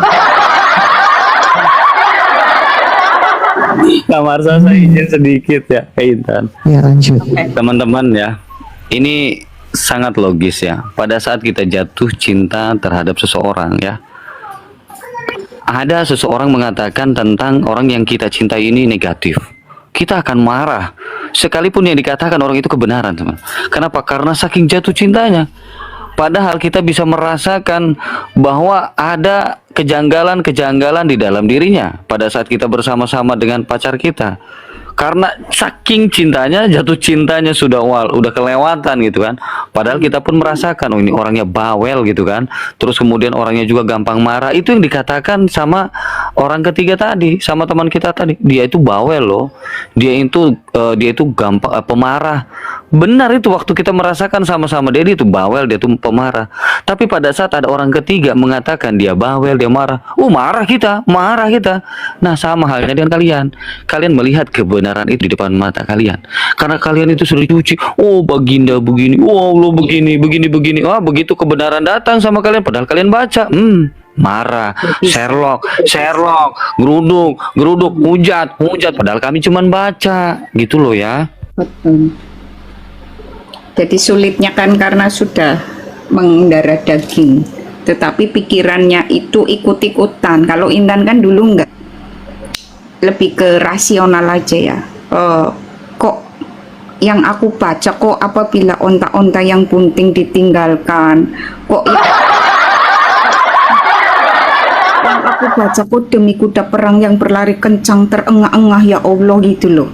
Speaker 4: Kak Marsha, saya izin sedikit ya, Kak Intan.
Speaker 2: Ya lanjut.
Speaker 4: Teman-teman ya, ini sangat logis ya. Pada saat kita jatuh cinta terhadap seseorang ya, ada seseorang mengatakan tentang orang yang kita cintai ini negatif, kita akan marah sekalipun yang dikatakan orang itu kebenaran, teman. Kenapa? Karena saking jatuh cintanya. Padahal kita bisa merasakan bahwa ada kejanggalan-kejanggalan di dalam dirinya pada saat kita bersama-sama dengan pacar kita. Karena saking cintanya, jatuh cintanya udah kelewatan gitu kan. Padahal kita pun merasakan, oh ini orangnya bawel gitu kan. Terus kemudian orangnya juga gampang marah. Itu yang dikatakan sama orang ketiga tadi, sama teman kita tadi. Dia itu bawel loh. Dia itu gampang pemarah. Benar itu waktu kita merasakan sama-sama dia itu bawel, dia itu pemarah. Tapi pada saat ada orang ketiga mengatakan dia bawel, dia marah. Marah kita. Nah, sama halnya dengan kalian. Kalian melihat kebenaran itu di depan mata kalian. Karena kalian itu sudah dicuci. Oh, baginda begini. Oh, Allah begini. Wah, begitu kebenaran datang sama kalian padahal kalian baca. Marah, Sherlock, geruduk, hujat, padahal kami cuman baca. Gitu loh ya.
Speaker 3: Betul. Jadi sulitnya kan karena sudah mendarah daging, tetapi pikirannya itu ikut-ikutan. Kalau Intan kan dulu enggak, lebih ke rasional aja ya. Kok yang aku baca kok apabila onta-onta yang bunting ditinggalkan, kok yang aku baca kok demi kuda perang yang berlari kencang terengah-engah ya Allah gitu loh.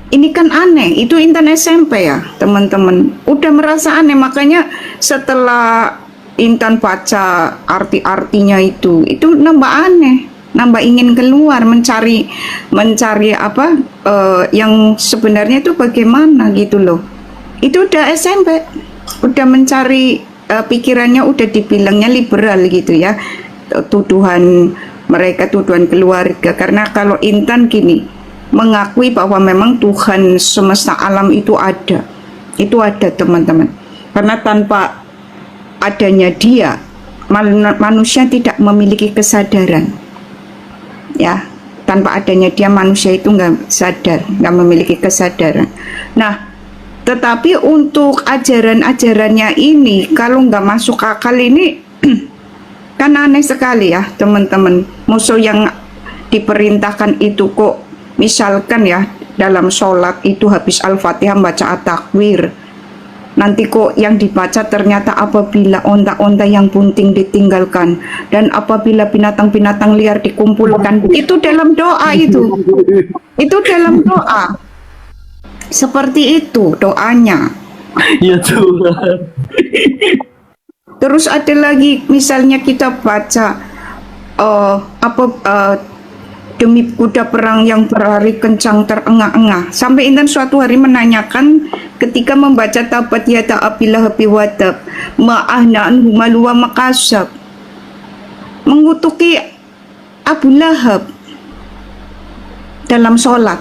Speaker 3: Ini kan aneh, itu Intan SMP ya teman-teman, udah merasa aneh. Makanya setelah Intan baca arti-artinya itu nambah aneh, nambah ingin keluar mencari apa yang sebenarnya itu bagaimana gitu loh. Itu udah SMP, udah mencari pikirannya udah dibilangnya liberal gitu ya, tuduhan mereka, tuduhan keluarga. Karena kalau Intan gini, mengakui bahwa memang Tuhan semesta alam itu ada teman-teman. Karena tanpa adanya dia, manusia tidak memiliki kesadaran ya. Tanpa adanya dia, manusia itu nggak sadar, nggak memiliki kesadaran. Nah, tetapi untuk ajaran-ajarannya ini kalau nggak masuk akal ini kan aneh sekali ya teman-teman. Musuh yang diperintahkan itu kok misalkan ya dalam sholat itu habis Al-Fatihah baca at-takwir, nanti kok yang dibaca ternyata apabila onta-onta yang bunting ditinggalkan dan apabila binatang-binatang liar dikumpulkan. Itu dalam doa, itu dalam doa, seperti itu doanya
Speaker 4: Ya Tuhan.
Speaker 3: Terus ada lagi misalnya kita baca demi kuda perang yang berlari kencang terengah-engah. Sampai Intan suatu hari menanyakan ketika membaca tabat yada abilah habi wadab ma'ahna anhu malu wa makasab, mengutuki Abu Lahab dalam sholat.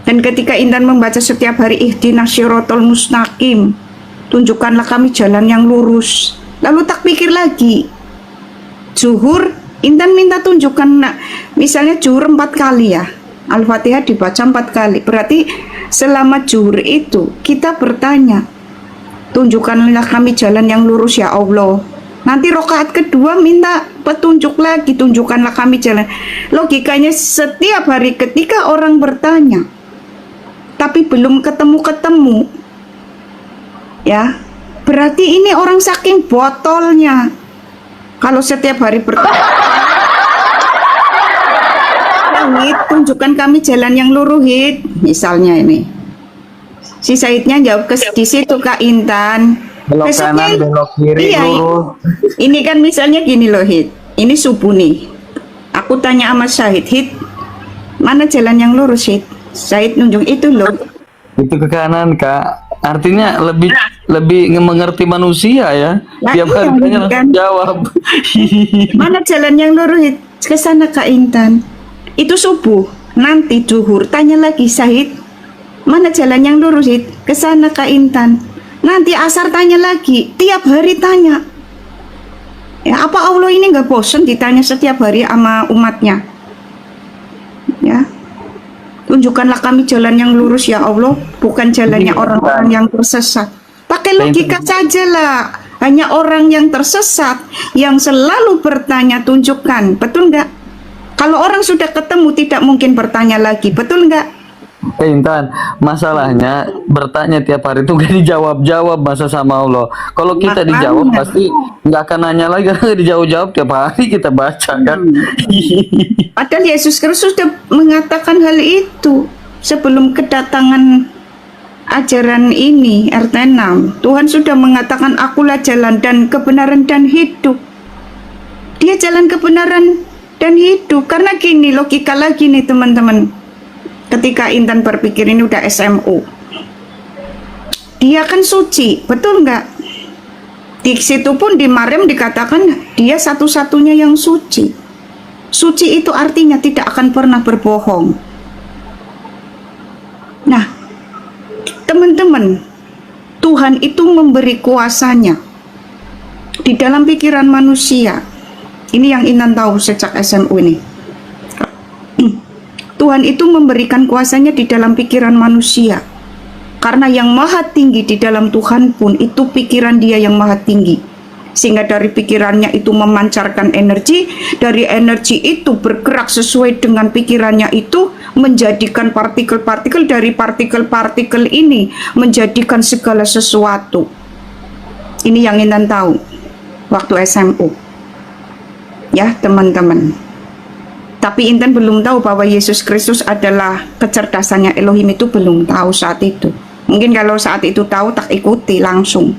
Speaker 3: Dan ketika Intan membaca setiap hari ihdinas syiratal mustaqim, tunjukkanlah kami jalan yang lurus. Lalu tak pikir lagi, zuhur Intan minta tunjukkan, misalnya zuhur 4 kali ya, Al-Fatihah dibaca 4 kali. Berarti selama zuhur itu kita bertanya, tunjukkanlah kami jalan yang lurus ya Allah. Nanti rokaat kedua minta petunjuk lagi, tunjukkanlah kami jalan. Logikanya setiap hari ketika orang bertanya tapi belum ketemu ya, berarti ini orang saking botolnya. Kalau setiap hari bertanya, Hid, tunjukkan kami jalan yang lurus, Hid. Misalnya ini, si Saidnya jawab di situ Kak Intan.
Speaker 4: Belok kanan, belok kiri,
Speaker 3: iya,
Speaker 4: lurus.
Speaker 3: Ini kan misalnya gini loh, Hid. Ini subuh nih. Aku tanya sama Syahid, Hid, mana jalan yang lurus, Hid? Syahid nunjuk itu loh.
Speaker 4: Itu ke kanan, Kak. Artinya lebih mengerti manusia ya.
Speaker 3: Nah,
Speaker 4: Tiap hari
Speaker 3: iya,
Speaker 4: tanya
Speaker 3: kan?
Speaker 4: langsung jawab.
Speaker 3: Mana jalan yang lurus, Hid? Ke sana Kak Intan. Itu subuh. Nanti zuhur tanya lagi Syahid, mana jalan yang lurus, Hid? Ke sana Kak Intan. Nanti asar tanya lagi. Tiap hari tanya. Ya, apa Allah ini nggak bosan ditanya setiap hari sama umatnya? Ya. Tunjukkanlah kami jalan yang lurus ya Allah, bukan jalannya orang-orang yang tersesat. Pakai logika saja lah. Hanya orang yang tersesat yang selalu bertanya tunjukkan, betul nggak? Kalau orang sudah ketemu tidak mungkin bertanya lagi, betul nggak?
Speaker 4: Intan, masalahnya bertanya tiap hari itu gak dijawab-jawab masa sama Allah. Kalau kita
Speaker 3: Makanya.
Speaker 4: dijawab pasti nggak akan nanya lagi karena dijawab-jawab tiap hari kita baca kan.
Speaker 3: Padahal Yesus Kristus sudah mengatakan hal itu sebelum kedatangan ajaran ini RT6. Tuhan sudah mengatakan akulah jalan dan kebenaran dan hidup. Dia jalan kebenaran dan hidup. Karena gini logika lagi nih teman-teman. Ketika Intan berpikir ini udah SMU, dia kan suci, betul nggak? Di situ pun di Maryam dikatakan dia satu-satunya yang suci. Suci itu artinya tidak akan pernah berbohong. Nah, teman-teman, Tuhan itu memberi kuasanya di dalam pikiran manusia. Ini yang Intan tahu sejak SMU ini. Tuhan itu memberikan kuasanya di dalam pikiran manusia. Karena yang maha tinggi di dalam Tuhan pun itu pikiran dia yang maha tinggi. Sehingga dari pikirannya itu memancarkan energi, dari energi itu bergerak sesuai dengan pikirannya itu, menjadikan partikel-partikel, dari partikel-partikel ini menjadikan segala sesuatu. Ini yang Intan tahu waktu SMU. Ya teman-teman. Tapi Intan belum tahu bahwa Yesus Kristus adalah kecerdasannya Elohim, itu belum tahu saat itu. Mungkin kalau saat itu tahu tak ikuti langsung.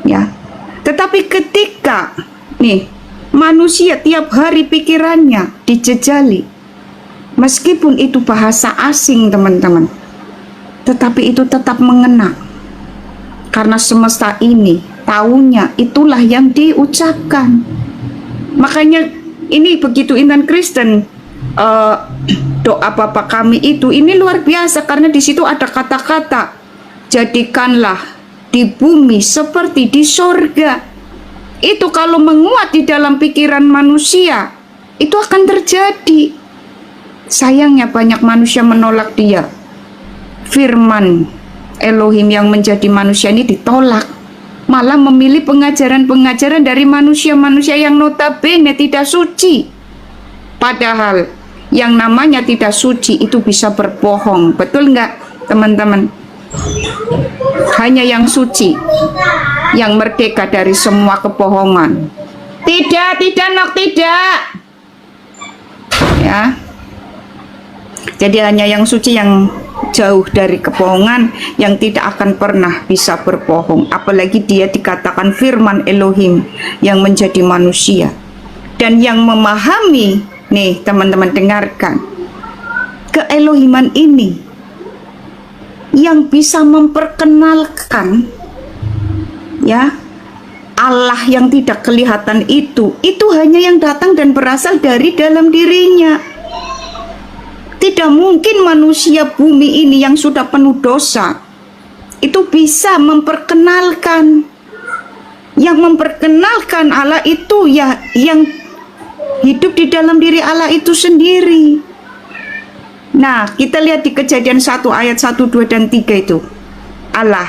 Speaker 3: Ya. Tetapi ketika nih manusia tiap hari pikirannya dijejali, meskipun itu bahasa asing teman-teman, tetapi itu tetap mengena. Karena semesta ini taunya itulah yang diucapkan. Makanya ini begitu Intan Kristen doa Bapa kami itu ini luar biasa karena di situ ada kata-kata jadikanlah di bumi seperti di sorga. Itu kalau menguat di dalam pikiran manusia itu akan terjadi. Sayangnya banyak manusia menolak dia. Firman Elohim yang menjadi manusia ini ditolak, malah memilih pengajaran-pengajaran dari manusia-manusia yang notabene tidak suci. Padahal yang namanya tidak suci itu bisa berbohong, betul nggak teman-teman? Hanya yang suci yang merdeka dari semua kebohongan. Tidak Nok, tidak. Ya. Jadi hanya yang suci yang jauh dari kebohongan, yang tidak akan pernah bisa berbohong. Apalagi dia dikatakan firman Elohim yang menjadi manusia. Dan yang memahami, nih teman-teman dengarkan, keelohiman ini yang bisa memperkenalkan ya Allah yang tidak kelihatan itu hanya yang datang dan berasal dari dalam dirinya. Tidak mungkin manusia bumi ini yang sudah penuh dosa itu bisa memperkenalkan. Yang memperkenalkan Allah itu ya yang hidup di dalam diri Allah itu sendiri. Nah, kita lihat di Kejadian 1 ayat 1, 2, dan 3 itu. Allah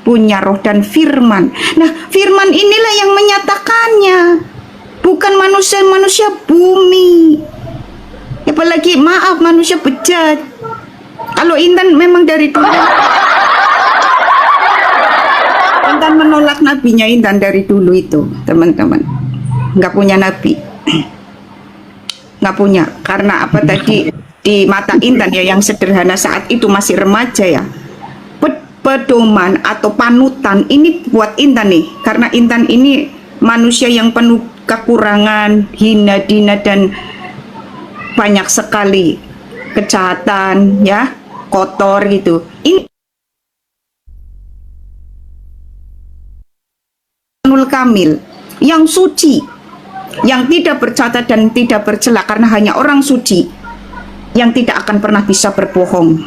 Speaker 3: punya roh dan firman. Nah, firman inilah yang menyatakannya. Bukan manusia-manusia bumi. Apalagi maaf manusia bejat. Kalau Intan memang dari dulu Intan menolak nabinya Intan dari dulu itu teman-teman. Nggak punya nabi. Nggak punya. Karena apa tadi di mata Intan ya yang sederhana saat itu masih remaja ya. Pedoman atau panutan ini buat Intan nih. Karena Intan ini manusia yang penuh kekurangan, hina dina dan banyak sekali kejahatan ya, kotor gitu. Ini Nul Kamil yang suci, yang tidak bercacat dan tidak bercela, karena hanya orang suci yang tidak akan pernah bisa berbohong.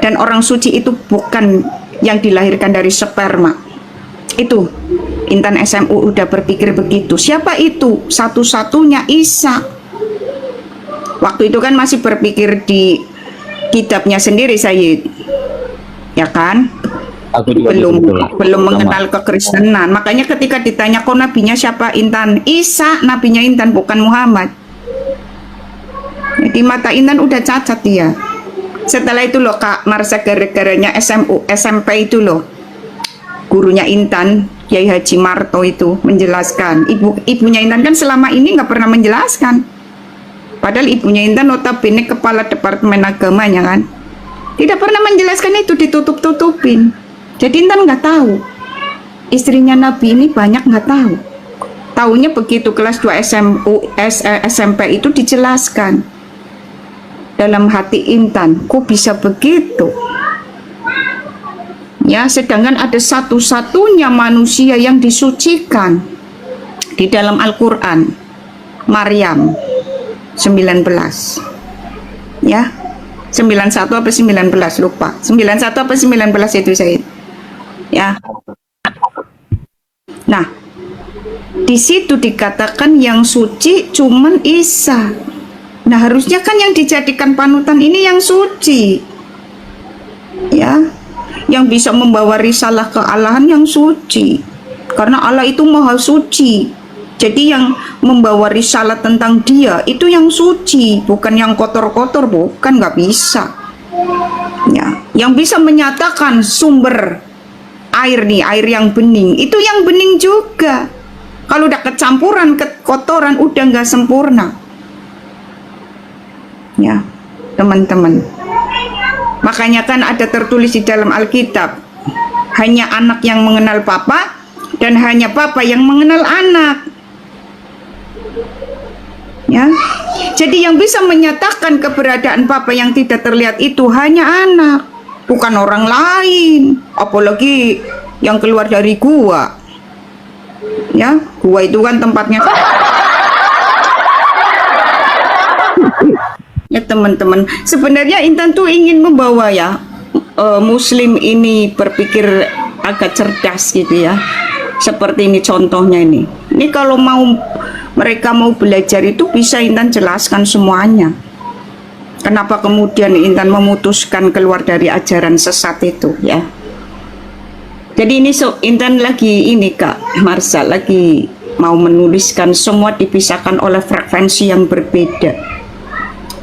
Speaker 3: Dan orang suci itu bukan yang dilahirkan dari sperma. Itu Intan SMU udah berpikir begitu. Siapa itu? Satu-satunya Isa. Waktu itu kan masih berpikir di kitabnya sendiri Sayyid, ya kan?
Speaker 4: Aku juga
Speaker 3: belum mengenal kekristenan. Makanya ketika ditanya kok nabinya siapa Intan, Isa nabinya Intan bukan Muhammad. Di mata Intan udah cacat dia. setelah itu loh Kak Marsha, gara-garanya SMP itu loh, gurunya Intan, Kiai Haji Marto itu menjelaskan. Ibunya Intan kan selama ini nggak pernah menjelaskan. Padahal ibunya Intan notabene kepala departemen agamanya kan. Tidak pernah menjelaskan itu, ditutup-tutupin. Jadi Intan nggak tahu. Istrinya Nabi ini banyak nggak tahu. Taunya begitu kelas 2 SMP itu dijelaskan. Dalam hati Intan, kok bisa begitu? Ya, sedangkan ada satu-satunya manusia yang disucikan di dalam Al-Quran, Maryam 19. Ya, 91 apa 19 lupa. 91 apa 19 itu saya. Ya. Nah, di situ dikatakan yang suci cuman Isa. Nah, harusnya kan yang dijadikan panutan ini yang suci. Ya. Yang bisa membawa risalah kealahan yang suci, karena Allah itu maha suci. Jadi yang membawa risalah tentang dia itu yang suci, bukan yang kotor-kotor, bukan, nggak bisa ya. Yang bisa menyatakan sumber air nih, air yang bening, itu yang bening juga. Kalau udah kecampuran kotoran udah nggak sempurna ya teman-teman. Makanya kan ada tertulis di dalam Alkitab, hanya anak yang mengenal papa dan hanya papa yang mengenal anak. Ya. Jadi yang bisa menyatakan keberadaan papa yang tidak terlihat itu hanya anak, bukan orang lain. Apalagi yang keluar dari gua. Ya, gua itu kan tempatnya ya teman-teman. Sebenarnya Intan tuh ingin membawa ya Muslim ini berpikir agak cerdas gitu ya. Seperti ini contohnya ini. Ini kalau mereka mau belajar itu bisa Intan jelaskan semuanya. Kenapa kemudian Intan memutuskan keluar dari ajaran sesat itu ya. Jadi ini Intan lagi ini Kak Marsha lagi mau menuliskan semua dipisahkan oleh frekuensi yang berbeda.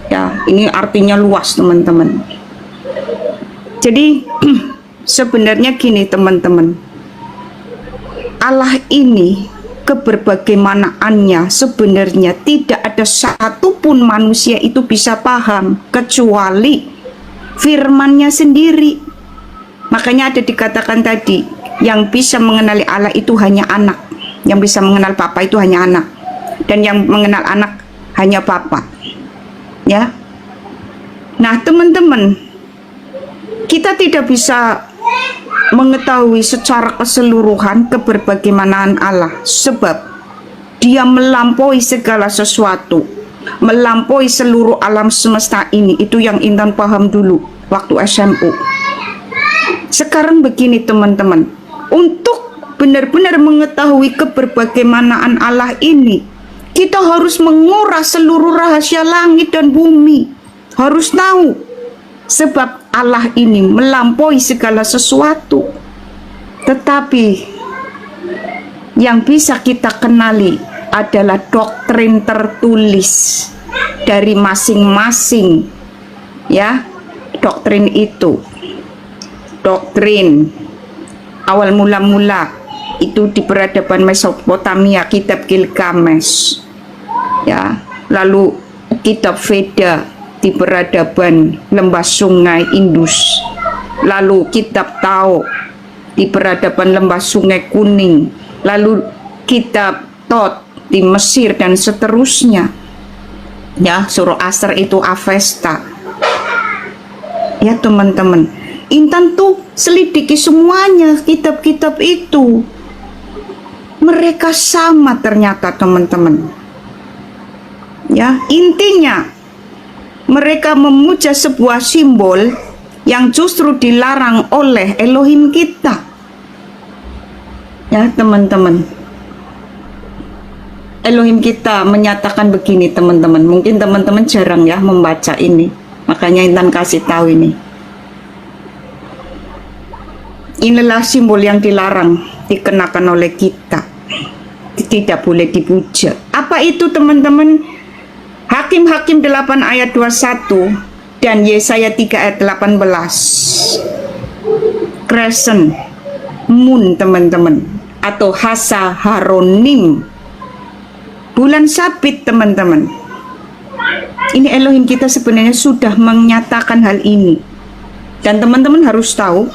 Speaker 3: Ya, ini artinya luas teman-teman. Jadi sebenarnya gini teman-teman, Allah ini keberbagaimanaannya sebenarnya tidak ada satupun manusia itu bisa paham kecuali firman-Nya sendiri. Makanya ada dikatakan tadi, yang bisa mengenali Allah itu hanya anak, yang bisa mengenal Papa itu hanya anak, dan yang mengenal anak hanya Papa. Ya. Nah, teman-teman, kita tidak bisa mengetahui secara keseluruhan keberbagaimanaan Allah sebab dia melampaui segala sesuatu, melampaui seluruh alam semesta ini. Itu yang Intan paham dulu waktu SMU. Sekarang begini teman-teman, untuk benar-benar mengetahui keberbagaimanaan Allah ini, kita harus menguras seluruh rahasia langit dan bumi. Harus tahu. Sebab Allah ini melampaui segala sesuatu. Tetapi yang bisa kita kenali adalah doktrin tertulis dari masing-masing ya, doktrin itu. Doktrin awal mula-mula itu di peradaban Mesopotamia, kitab Gilgamesh. Ya, lalu kitab Veda di peradaban lembah sungai Indus, lalu kitab Tao di peradaban lembah sungai Kuning, lalu kitab Tot di Mesir dan seterusnya. Ya, Zoroaster itu Avesta. Ya teman-teman, Intan tuh selidiki semuanya kitab-kitab itu. Mereka sama ternyata teman-teman. Ya, intinya mereka memuja sebuah simbol yang justru dilarang oleh Elohim kita. Ya, teman-teman. Elohim kita menyatakan begini, teman-teman. Mungkin teman-teman jarang ya membaca ini. Makanya Intan kasih tahu ini. Inilah simbol yang dilarang dikenakan oleh kita. Tidak boleh dipuja. Apa itu, teman-teman? Hakim-Hakim 8 ayat 21 dan Yesaya 3 ayat 18. Crescent moon teman-teman, atau Hasa Haronim, bulan sabit teman-teman. Ini Elohim kita sebenarnya sudah menyatakan hal ini. Dan teman-teman harus tahu,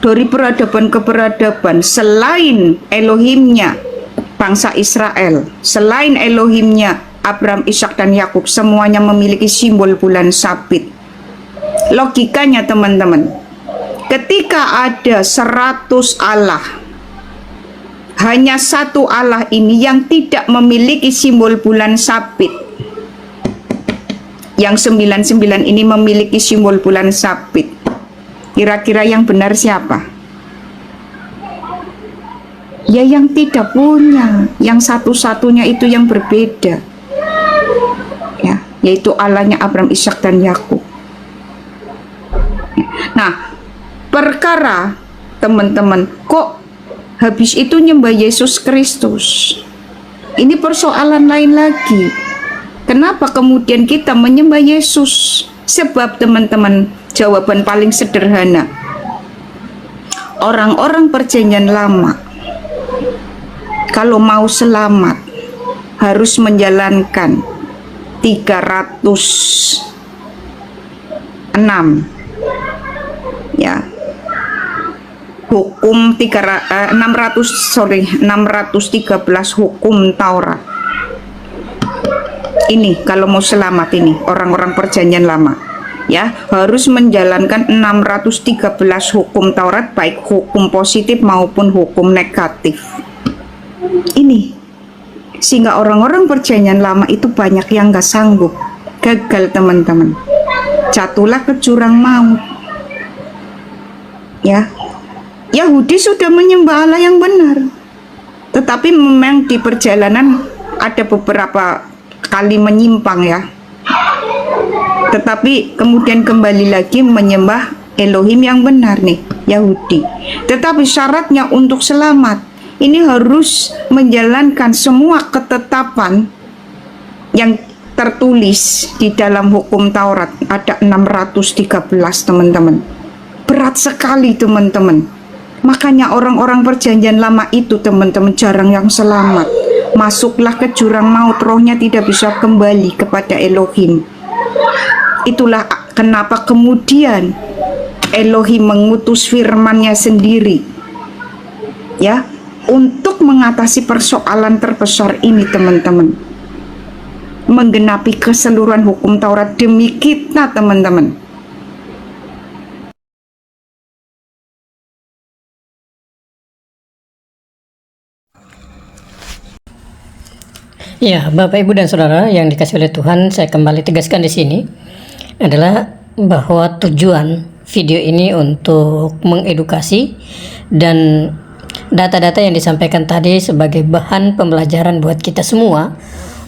Speaker 3: dari peradaban ke peradaban, selain Elohimnya bangsa Israel, selain Elohimnya Abraham, Ishak, dan Yakub, semuanya memiliki simbol bulan sabit. Logikanya teman-teman, ketika ada 100 Allah, hanya satu Allah ini yang tidak memiliki simbol bulan sabit. Yang 99 ini memiliki simbol bulan sabit. Kira-kira yang benar siapa? Ya yang tidak punya, yang satu-satunya itu yang berbeda. Ya, yaitu Allahnya Abraham, Ishak, dan Yakub. Nah, perkara teman-teman, kok habis itu nyembah Yesus Kristus? Ini persoalan lain lagi. Kenapa kemudian kita menyembah Yesus? Sebab teman-teman, jawaban paling sederhana, orang-orang perjanjian lama kalau mau selamat harus menjalankan 306 ya, hukum 613 hukum Taurat. Ini kalau mau selamat, ini orang-orang perjanjian lama ya harus menjalankan 613 hukum Taurat, baik hukum positif maupun hukum negatif. Ini sehingga orang-orang perjanjian lama itu banyak yang gak sanggup, gagal teman-teman, jatuhlah ke jurang maut. Ya, Yahudi sudah menyembah Allah yang benar, tetapi memang di perjalanan ada beberapa kali menyimpang ya, tetapi kemudian kembali lagi menyembah Elohim yang benar nih, Yahudi. Tetapi syaratnya untuk selamat ini harus menjalankan semua ketetapan yang tertulis di dalam hukum Taurat. Ada 613 teman-teman. Berat sekali teman-teman. Makanya orang-orang perjanjian lama itu teman-teman jarang yang selamat. Masuklah ke jurang maut, rohnya tidak bisa kembali kepada Elohim. Itulah kenapa kemudian Elohim mengutus firman-Nya sendiri ya, untuk mengatasi persoalan terbesar ini teman-teman, menggenapi keseluruhan hukum Taurat demi kita teman-teman.
Speaker 1: Ya, Bapak, Ibu, dan Saudara yang dikasihi oleh Tuhan, saya kembali tegaskan di sini adalah bahwa tujuan video ini untuk mengedukasi, dan data-data yang disampaikan tadi sebagai bahan pembelajaran buat kita semua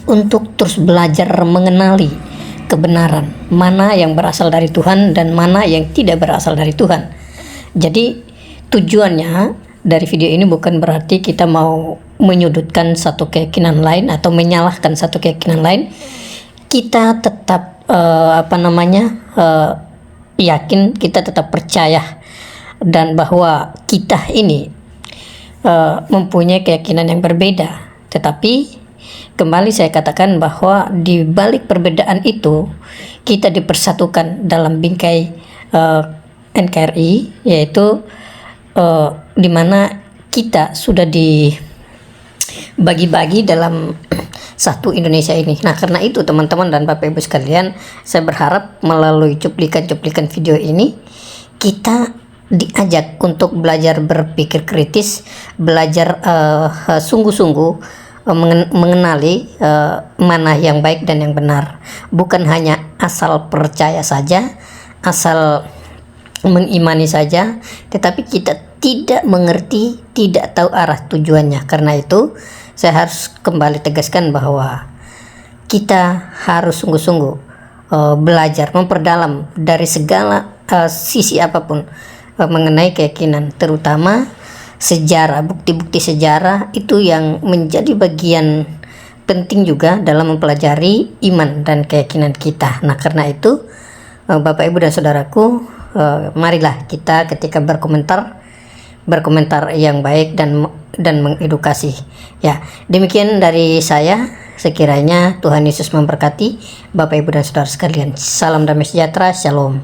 Speaker 1: untuk terus belajar mengenali kebenaran, mana yang berasal dari Tuhan dan mana yang tidak berasal dari Tuhan. Jadi tujuannya dari video ini bukan berarti kita mau menyudutkan satu keyakinan lain atau menyalahkan satu keyakinan lain. Kita tetap yakin, kita tetap percaya, dan bahwa kita ini mempunyai keyakinan yang berbeda. Tetapi kembali saya katakan bahwa di balik perbedaan itu kita dipersatukan dalam bingkai NKRI, yaitu di mana kita sudah dibagi-bagi dalam satu Indonesia ini. Nah, karena itu teman-teman dan Bapak Ibu sekalian, saya berharap melalui cuplikan-cuplikan video ini kita diajak untuk belajar berpikir kritis, belajar sungguh-sungguh mengenali mana yang baik dan yang benar. Bukan hanya asal percaya saja, asal mengimani saja, tetapi kita tidak mengerti, tidak tahu arah tujuannya. Karena itu saya harus kembali tegaskan bahwa kita harus sungguh-sungguh belajar, memperdalam dari segala sisi apapun mengenai keyakinan, terutama sejarah, bukti-bukti sejarah itu yang menjadi bagian penting juga dalam mempelajari iman dan keyakinan kita. Nah, karena itu Bapak Ibu dan Saudaraku, marilah kita ketika berkomentar yang baik dan mengedukasi. Ya, demikian dari saya. Sekiranya Tuhan Yesus memberkati Bapak Ibu dan Saudara sekalian. Salam damai sejahtera, Shalom.